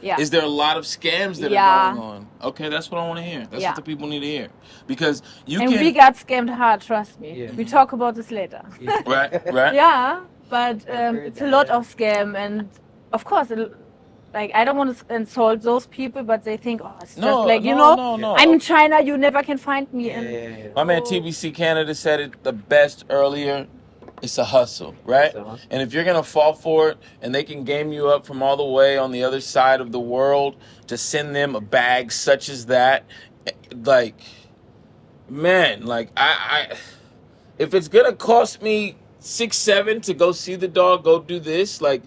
Yeah. Is there a lot of scams that Yeah. are going on? Okay, that's what I want to hear. That's Yeah. what the people need to hear. Because you And can... we got scammed hard, trust me. Yeah. We talk about this later. Right? Yeah, but heard it's that, a lot yeah. of scam, and of course, like I don't want to insult those people, but they think, oh, it's No, just like no. I'm in China, you never can find me. Yeah, And yeah, yeah. My man TBC Canada said it the best earlier. It's a hustle, right? It's a hustle. And if you're going to fall for it and they can game you up from all the way on the other side of the world to send them a bag such as that, like, man, like, I if it's going to cost me 6-7 to go see the dog, go do this, like,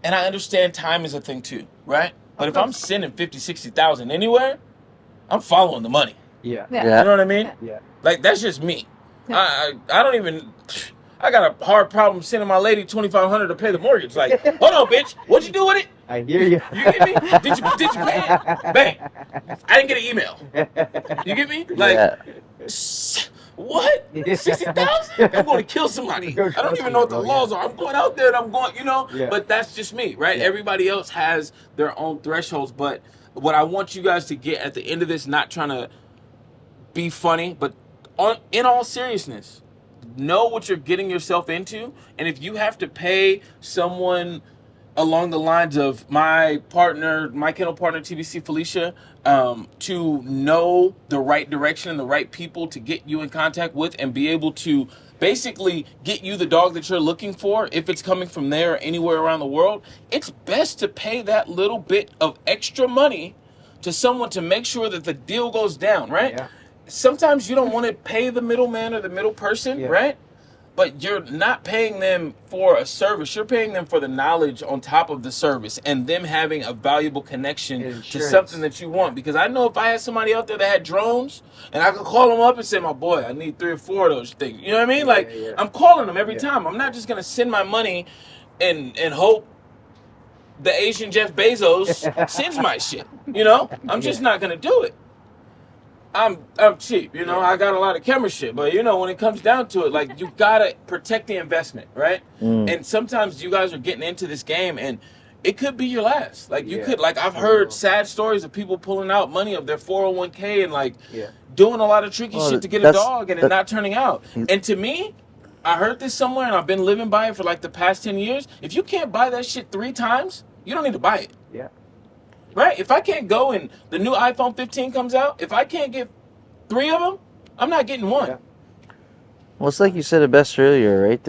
and I understand time is a thing too, right? But if I'm sending 50,000-60,000 anywhere, I'm following the money. Yeah. Yeah. You know what I mean? Yeah. Like, that's just me. Yeah. I don't even... I got a hard problem sending my lady $2,500 to pay the mortgage. Like, hold on, bitch. What'd you do with it? I hear you. You get me? Did you pay it? Bang. I didn't get an email. You get me? Like, Yeah. what? 60,000? I'm going to kill somebody. I don't even know what the laws are. I'm going out there and I'm going, Yeah. But that's just me, right? Yeah. Everybody else has their own thresholds. But what I want you guys to get at the end of this, not trying to be funny, but in all seriousness, know what you're getting yourself into. And if you have to pay someone along the lines of my kennel partner, TBC Felicia, to know the right direction and the right people to get you in contact with and be able to basically get you the dog that you're looking for, if it's coming from there or anywhere around the world, it's best to pay that little bit of extra money to someone to make sure that the deal goes down, right? Yeah. Sometimes you don't want to pay the middleman or the middle person, Yeah. right? but you're not paying them for a service. You're paying them for the knowledge on top of the service and them having a valuable connection to Insurance. something that you want. Because I know if I had somebody out there that had drones and I could call them up and say, my boy, I need 3 or 4 of those things. You know what I mean? Like, yeah. I'm calling them every Yeah. time. I'm not just going to send my money and hope the Asian Jeff Bezos sends my shit. You know? I'm just not going to do it. I'm cheap, you know. I got a lot of camera shit, but you know, when it comes down to it, like, you gotta protect the investment, right? And sometimes you guys are getting into this game, and it could be your last. Like, you could, like, I've heard sad stories of people pulling out money of their 401k and like doing a lot of tricky shit to get a dog and it not turning out. And to me, I heard this somewhere, and I've been living by it for like the past 10 years. If you can't buy that shit 3 times, you don't need to buy it. Yeah. Right? If I can't go and the new iPhone 15 comes out, if I can't get 3 of them, I'm not getting 1. Yeah. Well, it's like you said it best earlier, right?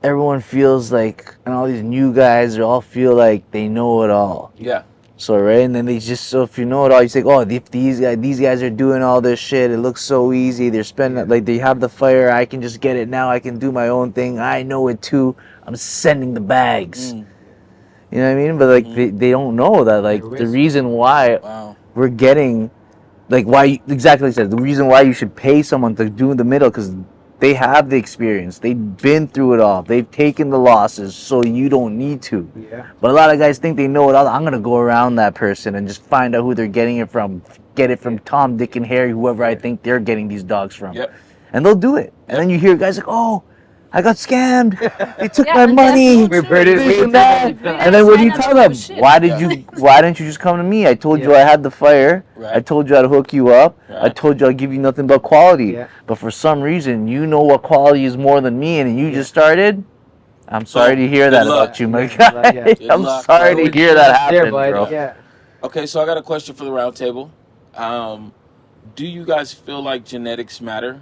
Everyone feels like, and all these new guys, they all feel like they know it all. Yeah. So, right? And then so if you know it all, you say, oh, if these guys are doing all this shit, it looks so easy. They're spending, like, they have the fire. I can just get it now. I can do my own thing. I know it too. I'm sending the bags. You know what I mean? But, like, they don't know that, like, the reason why we're getting, like, exactly like I said, the reason why you should pay someone to do the middle, because they have the experience. They've been through it all. They've taken the losses, so you don't need to. Yeah. But a lot of guys think they know it all. I'm going to go around that person and just find out who they're getting it from. Get it from Tom, Dick, and Harry, whoever I think they're getting these dogs from. Yep. And they'll do it. And then you hear guys like, oh, I got scammed. They took Yeah, my and money. that's We're This and that. Yeah, And then what do you China tell don't them? do shit. Why didn't you just come to me? I told you I had the fire. Right. I told you how to hook you up. I Right. told you I'll give you nothing but quality. Yeah. But for some reason, you know what quality is more than me, and you just started. I'm sorry to hear good that luck. about you, my Yeah, guy. yeah. Good I'm luck, sorry bro. to hear that There, happen, bud. bro. Yeah. Okay, so I got a question for the round table. Do you guys feel like genetics matter?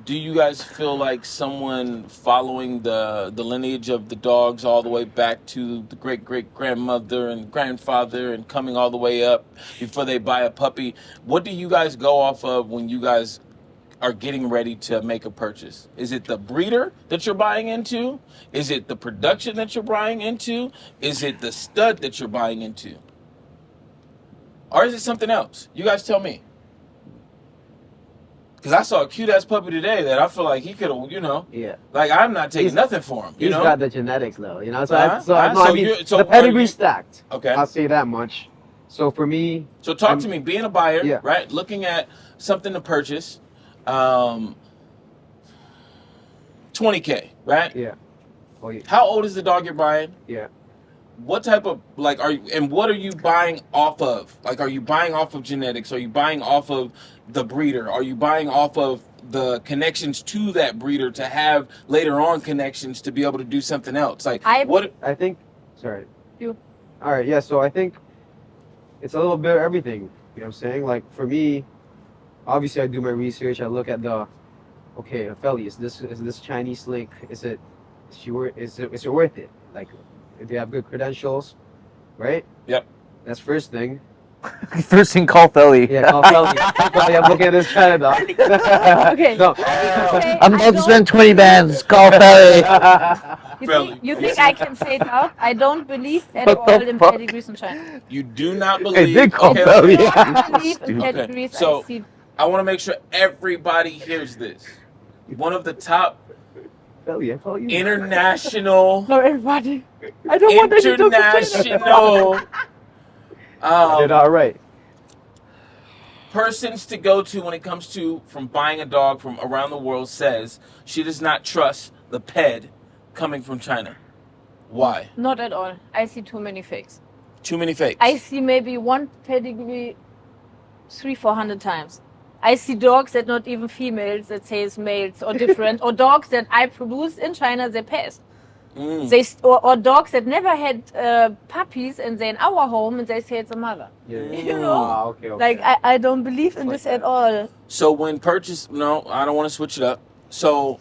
Do you guys feel like someone following the lineage of the dogs all the way back to the great-great-grandmother and grandfather and coming all the way up before they buy a puppy, what do you guys go off of when you guys are getting ready to make a purchase? Is it the breeder that you're buying into? Is it the production that you're buying into? Is it the stud that you're buying into? Or is it something else? You guys tell me. Because I saw a cute-ass puppy today that I feel like he could have, you know. Yeah. Like, I'm not taking nothing for him, you He's know? got the genetics, though. You know, so Uh-huh. I mean, So the are pedigree's you- stacked. Okay. I'll say that much. So for me, So talk to me, being a buyer, Yeah. right? Looking at something to purchase, 20K, right? yeah. Oh, yeah. How old is the dog you're buying? Yeah. What type of, like, what are you buying off of? Like, are you buying off of genetics? Are you buying off of the breeder? Are you buying off of the connections to that breeder to have later on connections to be able to do something else? Like, I think, sorry. You. All right, yeah, so I think it's a little bit of everything. You know what I'm saying? Like, for me, obviously I do my research. I look at okay, Feli, is this Chinese link? Is it worth it? Like, if they have good credentials, right? Yep. That's first thing. First thing, call Felly. Yeah, call Feli. Feli, I'm looking at this China dog. Okay. No. I'm about to spend 20 bands. Call Felly. You think I can say it out? I don't believe at What all the in fuck? pedigree in China. You do not Hey, believe. did call okay, Felly. I don't believe in Okay, pedigrees. so- I see. I want to make sure everybody hears this. One of the top Feli, I call you. international, No, everybody. I don't want any dog to international Did all right. persons to go to when it comes to from buying a dog from around the world says she does not trust the ped coming from China. Why? Not at all. I see too many fakes. Too many fakes. I see maybe one pedigree 300-400 times. I see dogs that not even females that say it's males or different, or dogs that I produce in China they pass. Or dogs that never had puppies and they're in our home and they say it's a mother. Yeah. You know? Ah, okay. Like I don't believe in this at all. So when no, I don't want to switch it up. So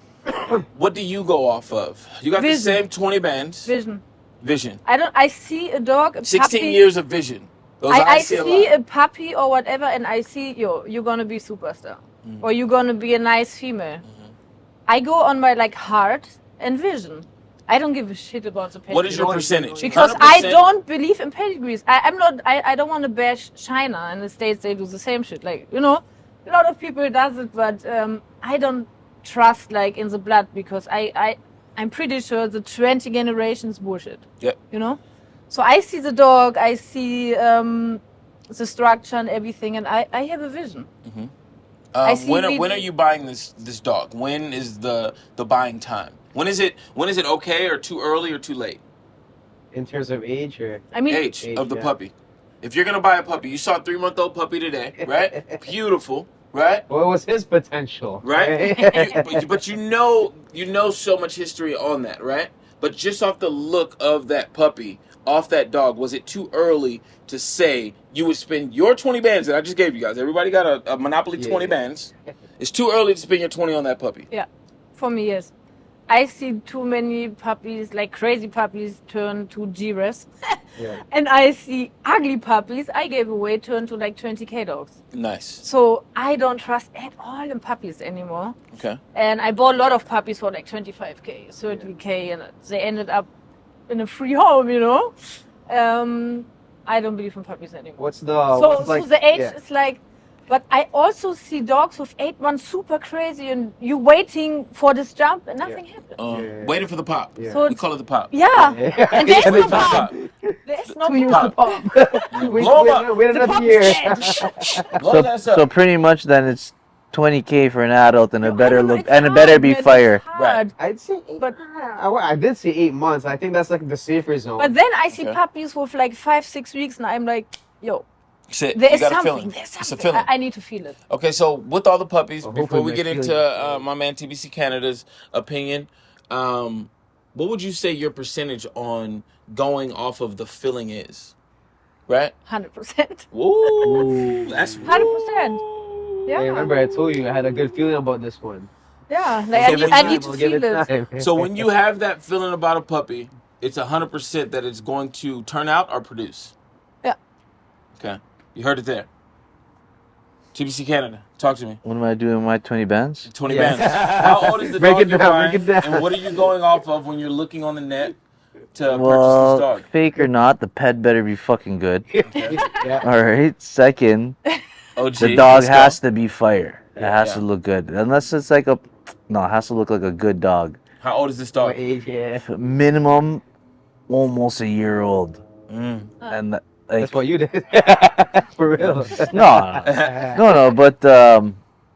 what do you go off of? You got the Vision. same 20 bands. Vision. Vision. I see a dog, a 16 puppy. years of vision. Those I see a see lot. a puppy or whatever, and I see you're gonna be superstar. or you're gonna be a nice female. I go on my like heart and vision. I don't give a shit about the pedigree. What is your don't- percentage? Because I 100%? don't believe in pedigrees. I'm not. I don't want to bash China. In the States, they do the same shit. Like a lot of people does it, but I don't trust like in the blood because I'm pretty sure the 20 generations bullshit. Yep. So I see the dog. I see the structure and everything, and I have a vision. I see When are you buying this dog? When is the buying time? When is it okay or too early or too late? In terms of age or I mean, Age of the yeah. puppy. If you're gonna buy a puppy, you saw a 3-month-old puppy today, right? Beautiful, right? what was his potential? Right? but you know so much history on that, right? But just off the look of that puppy, off that dog, was it too early to say you would spend your 20 bands that I just gave you guys? Everybody got a Monopoly 20 bands. It's too early to spend your 20 on that puppy. yeah, for me, yes. I see too many puppies, like crazy puppies, turn to G-Res. Yeah. And I see ugly puppies I gave away turn to like 20K dogs. Nice. So I don't trust at all in puppies anymore. Okay. And I bought a lot of puppies for like 25K, 30K, and they ended up in a free home, I don't believe in puppies anymore. What's the So what's like, the age yeah. is like, but I also see dogs with 8 months super crazy, and you waiting for this jump and nothing happens. Yeah. Waiting for the pop. Yeah. So We call it the pop. yeah, Yeah. and there's And no it's pop. There's no 2 years pop. to pop. Blow 'em up. Wait The another pop year. is dead. Blow that So up. pretty much then it's 20K for an adult and it better I know look it's and it better hard, be man, it's fire. hard. I'd say But- I did say 8 months. I think that's like the safer zone. But then I see Okay. puppies with like 5-6 weeks, and I'm like, yo, Sit. there You is got a something. feeling. There's It's a something. feeling. I need to feel it. Okay, so with all the puppies, Well, before hopefully we get next into year. my man TBC Canada's opinion, what would you say your percentage on going off of the feeling is? Right? 100%. Woo! That's 100%. Yeah. Hey, remember I told you I had a good feeling about this one. Yeah. Like Okay, I but need to We'll give feel it. time. So when you have that feeling about a puppy, it's 100% that it's going to turn out or produce. Yeah. Okay, you heard it there. TBC Canada, talk to me. What am I doing with my 20 bands? 20 Yeah. bands. How old is the Break dog it you're down, buying, break it down. and what are you going off of when you're looking on the net to purchase Well, this dog? fake or not, the pet better be fucking good. Yeah. All right. Second, OG, the dog let's go. has to be fire. It has Yeah. to look good. Unless it's like it has to look like a good dog. How old is this What dog? age? Yeah. Minimum, almost a year old. Mm. And like, That's what you did. For real. no, but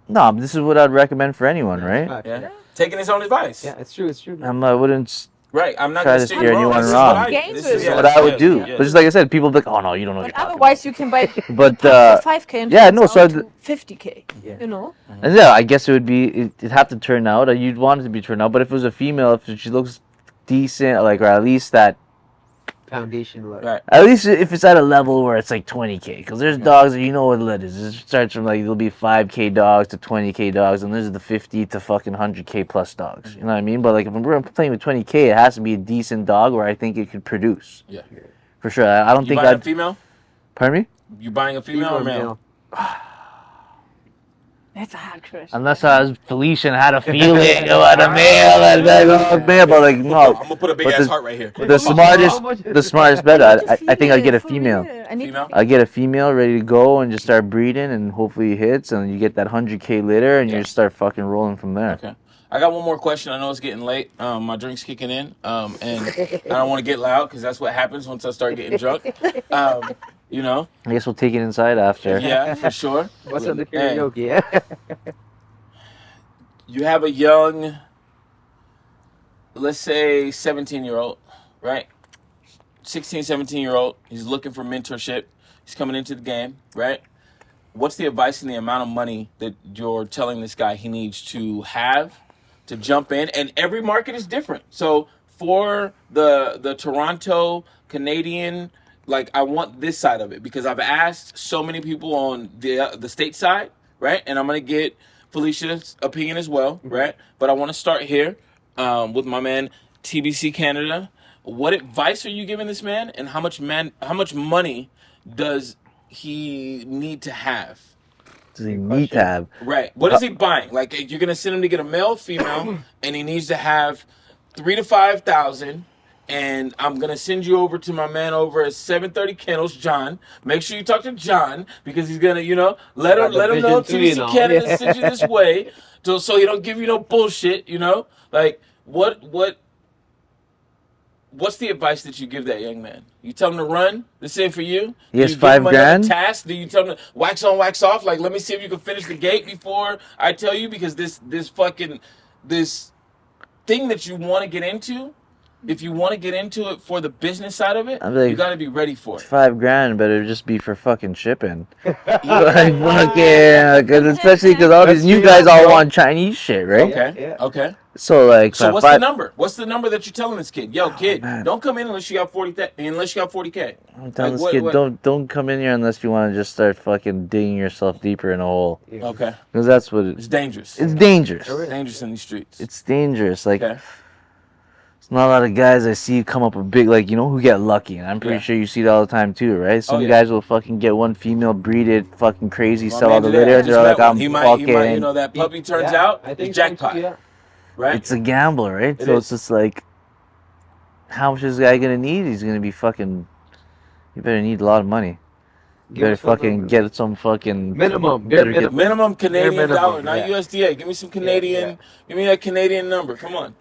no, this is what I'd recommend for anyone, right? Yeah. Taking his own advice. Yeah, it's true. It's true. I wouldn't. Right. I'm not Try gonna to steer steer you wrong. anyone This is wrong. what I- Games this with is it. What I would yeah, do. yeah. But just like I said, people be like, oh no, you don't know what But you're talking otherwise, you can buy But for 5K and yeah, turns no, out so to 50K. Yeah. about. And yeah, I guess it'd have to turn out. You'd want it to be turned out. But if it was a female, if she looks decent, like, or at least that. Foundation look. Right. At least if it's at a level where it's like 20K, because there's dogs that you know what it is. It starts from like there'll be 5K dogs to 20K dogs, and there's the 50 to fucking 100K plus dogs. You know what I mean? But like if we're playing with 20K, it has to be a decent dog where I think it could produce. Yeah. For sure. I don't You think buying a I'd. female? Pardon me? You buying a female or male? That's a hard question. Unless I was Felicia and had a feeling about a male and male, but like I'm no. gonna put a big But ass the- heart right here. The smartest bet. I think I'd get a female. I need Female? I get a female ready to go and just start breeding, and hopefully it hits, and you get that 100K litter, and Yeah. you just start fucking rolling from there. Okay. I got one more question. I know it's getting late. My drink's kicking in, and I don't want to get loud because that's what happens once I start getting drunk. You know? I guess we'll take it inside after. Yeah, for sure. What's up the Hey. karaoke? Yeah. You have a young, let's say 17-year-old, right? 16, 17-year-old. He's looking for mentorship. He's coming into the game, right? What's the advice and the amount of money that you're telling this guy he needs to have to jump in? And every market is different. So for the Toronto Canadian, like I want this side of it because I've asked so many people on the state side, right? And I'm gonna get Felicia's opinion as well, right? But I want to start here with my man TBC Canada. What advice are you giving this man, and how much money does he need to have Does he Good need to question. have? Right. What is he buying? Like, you're gonna send him to get a male, female, and he needs to have 3,000 to 5,000. And I'm gonna send you over to my man over at 730 Kennels, John. Make sure you talk to John because he's gonna, let Got him the let him know vision too, you TBC know. Canada Yeah. sent you this way, so he don't give you no bullshit. Like what's the advice that you give that young man? You tell him to run. This ain't for you. He has Do you give him another $5,000? task? Do you tell him to wax on, wax off? Like, let me see if you can finish the gate before I tell you, because this thing that you want to get into, if you want to get into it for the business side of it, I'm like, you got to be ready for it. $5,000 better just be for fucking shipping. Like, fucking, especially because all these That's new straight guys up, all bro. want Chinese shit, right? Yeah. Okay. Okay. So like, So what's the number? What's the number that you're telling this kid? Yo, kid, man. don't come in unless you got 40K. I'm telling Like, this kid, don't come in here unless you want to just start fucking digging yourself deeper in a hole. Yeah. Okay. Because that's what It's dangerous. it's dangerous. Sure is. Dangerous in these streets. It's dangerous. Like, Okay. there's not a lot of guys I see come up with big, like, who get lucky. And I'm pretty Yeah. sure you see it all the time too, right? Some yeah. guys will fucking get one female breeded, fucking crazy, My sell all man the did that. litter. I just They're like, met one. I'm He fucking. might, that puppy turns Yeah, out, I think it's so, jackpot, yeah. right? It's a gamble, right? It So is. it's just like, how much is this guy gonna need? He's gonna be fucking. You better need a lot of money. You Give better us some fucking number. get some fucking Minimum. better Bare get- minimum. Minimum Canadian minimum, dollar, not yeah. USDA. Give me some Canadian. yeah. Give me that Canadian number. Come on.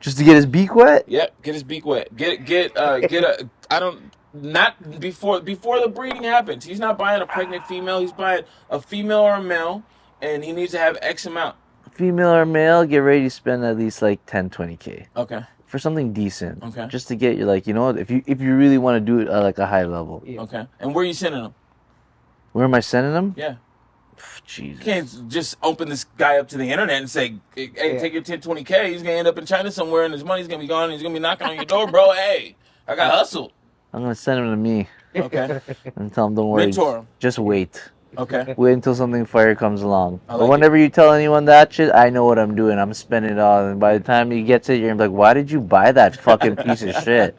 just to get his beak wet. Yep. Get his beak wet. Get a. I don't. Not before the breeding happens. He's not buying a pregnant female. He's buying a female or a male, and he needs to have X amount. Female or male, get ready to spend at least like 10, 20K Okay. for something decent. Okay. Just to get you, like, if you really want to do it at like a high level. Yeah. Okay. And where are you sending them? Where am I sending them? Yeah. Jesus. You can't just open this guy up to the internet and say, hey, Yeah. take your 10, 20K. He's going to end up in China somewhere and his money's going to be gone and he's going to be knocking on your door, bro. Hey, I got hustled. I'm gonna send him to me Okay. and tell him, don't worry. Mentor him. Just wait. Okay. Wait until something fire comes along. I But like whenever you tell anyone that shit, I know what I'm doing. I'm spending it all. And by the time he gets it, you're gonna be like, why did you buy that fucking piece of shit?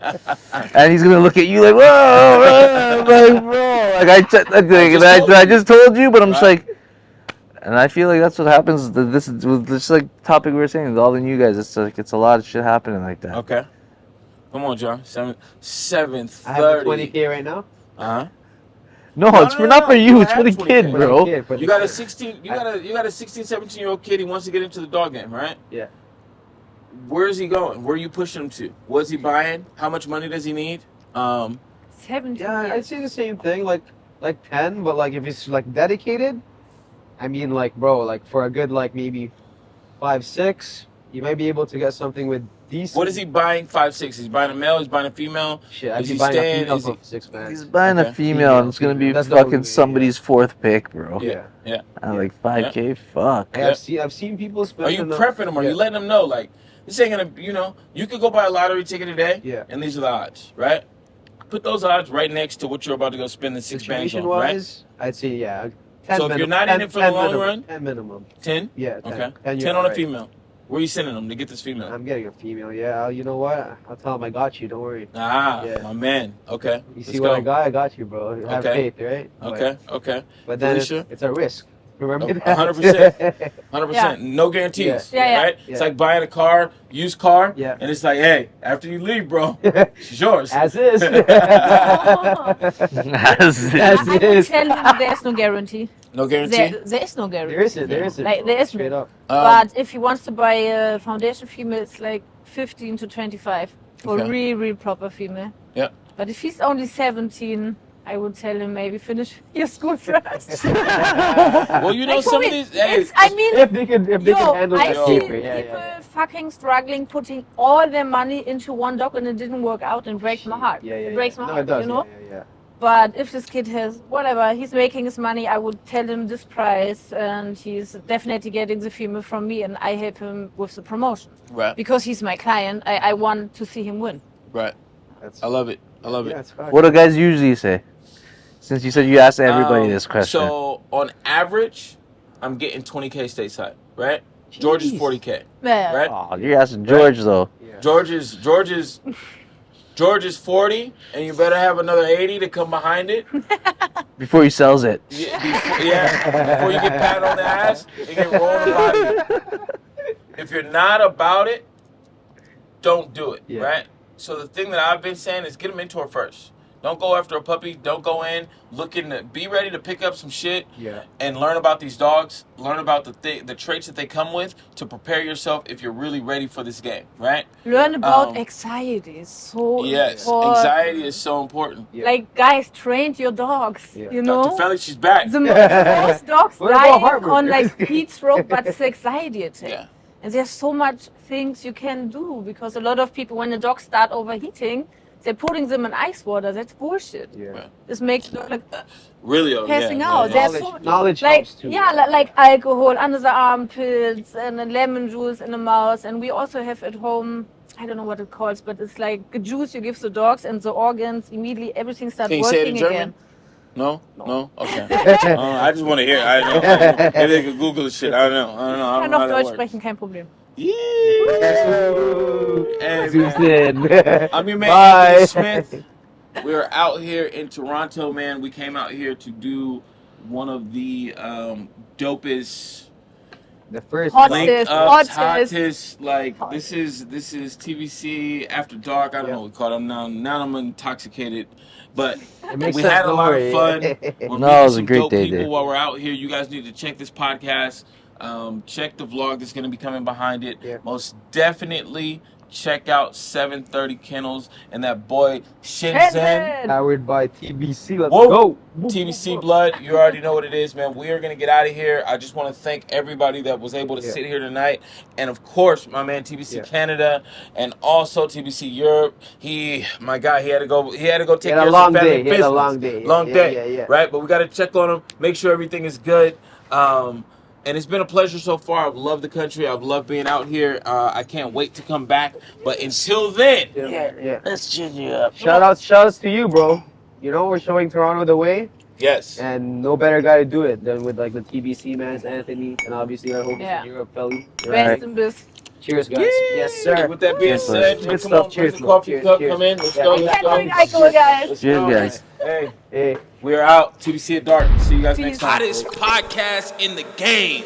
And he's gonna look at you like, whoa, like, bro. I just told you, but I'm just Right. like, and I feel like that's what happens. This is just like topic we were saying with all the new guys. It's like, it's a lot of shit happening like that. Okay. Come on, John. 7:30. I have the 20K right now. Uh-huh. No, No, it's no, for no, not no. for you. You It's for the have kid, 20K. bro. Kid, but You got a 16, 17-year-old kid. He wants to get into the dog game, right? Yeah. Where is he going? Where are you pushing him to? What's he buying? How much money does he need? 17 Yeah, I'd years. say the same thing, like 10, but like if it's like dedicated, I mean, like, bro, like for a good like maybe 5, 6, you might be able to get something with decent. What is he buying? 5, 6. He's buying a male. He's buying a female. Shit, I'd Is be he buying staying? a female Is he- for 6, man. He's buying Okay. a female, and it's gonna be That's the fucking only way, somebody's fourth pick, bro. Yeah. I'm like 5K, fuck. Hey, I've seen people Are spend. you prepping him? Are you letting him know, like, this ain't gonna, you could go buy a lottery ticket today, Yeah. and these are the odds, right? Put those odds right next to what you're about to go spend the 6 bands on, Situation right? wise, I'd say yeah. 10 So if you're not in it for the 10 long minimum, run? 10 minimum. 10? Yeah. 10, Okay. 10, 10 on a right. female. Where are you sending them to get this female? I'm getting a female. Yeah. You know what? I'll tell him I got you. Don't worry. Yeah. My man. Okay. You Let's see what go. I got? I got you, bro. Have Okay. faith, right? Okay. But then Felicia? it's a risk. Remember Oh, that? 100%. 100%. No guarantees. Yeah. Right? Yeah. It's like buying a car, used car, Yeah. and it's like, hey, after you leave, bro, it's yours. As is. As As I would is. tell him there's no guarantee. No guarantee? There is no guarantee. There isn't. Like, bro. there isn't. Straight up. But if he wants to buy a foundation female, it's like 15 to 25 for Okay. real proper female. Yeah. But if he's only 17, I would tell him maybe finish your school first. Well, Like, for some me, of these, hey, it's, I mean, If they can handle I that see paper, yeah, people yeah. fucking struggling, putting all their money into one dog, and it didn't work out, and breaks my heart. Yeah, yeah, It breaks yeah. my No, heart, it does. you know. Yeah. But if this kid has whatever, he's making his money, I would tell him this price, and he's definitely getting the female from me, and I help him with the promotion right, because he's my client. I want to see him win. right. That's, I love it. I love yeah, it. it's fact. What do guys usually say? Since you said you asked everybody this question. So on average, I'm getting 20K stateside, right? George is Jeez. 40K, Yeah. right? Oh, you're asking George though. Yeah. George is George is 40, and you better have another 80 to come behind it. Before he sells it. Before you get patted on the ass and get rolled about it. If you're not about it, don't do it, right? So the thing that I've been saying is get a mentor first. Don't go after a puppy. Don't go in looking to be ready to pick up some shit and learn about these dogs. Learn about the traits that they come with to prepare yourself if you're really ready for this game, right? Learn about anxiety. It's so important. Anxiety is so important. Like, guys, train your dogs. You know, Dr. Felix, she's back. the most dogs dying on like heat stroke, but it's anxiety attack. Yeah. And there's so much things you can do because a lot of people, when the dogs start overheating, they're putting them in ice water. That's bullshit. This makes them like really passing out. There's Knowledge like helps too. like alcohol under the armpits and then lemon juice in the mouth. And we also have at home, I don't know what it calls, but it's like a juice you give the dogs and the organs immediately everything starts Can you working say it in German? again. No? Okay. I just want to hear it. I don't know. Maybe they could Google this shit. I don't know. I Ich kann don't know noch how that Deutsch works. sprechen, kein Problem. Yeah. Hey, Zooms man. in. I'm your man, Bye. Anthony Smith. We're out here in Toronto, man. We came out here to do one of the dopest, The first Hottest, hottest. Like this is TBC After Dark. I don't know what we call it now. Now I'm intoxicated, but we had a lot of fun. We're No, it was a meeting great some dope day, people dude. while we're out here. You guys need to check this podcast. Check the vlog that's going to be coming behind it. Most definitely check out 730 Kennels and that boy Shenzhen. Powered by TBC. Let's Whoa. go. TBC Blood, you already know what it is, man. We are going to get out of here. I just want to thank everybody that was able to sit here tonight. And, of course, my man TBC Canada and also TBC Europe. My guy, he had to go take care of some family business. He had a long day. Long day, right? But we got to check on him, make sure everything is good. And it's been a pleasure so far. I've loved the country. I've loved being out here. I can't wait to come back. But until then, Let's chin you up. Shout outs to you, bro. You know, we're showing Toronto the way. yes. And no better guy to do it than with like the TBC man, Anthony, and obviously our homies in Europe, Felly. Best in biz. Cheers, guys. Yes, sir. With that being Yes, said, Good come stuff. on, Cheers, bring the bro. coffee Cheers, cup, cheers. come in. Let's Yeah. go. We Let's can't go. drink alcohol, guys. Let's Cheers, go. guys. Hey, Hey. we are out. TBC at Dark. See you guys next time. Hottest podcast in the game.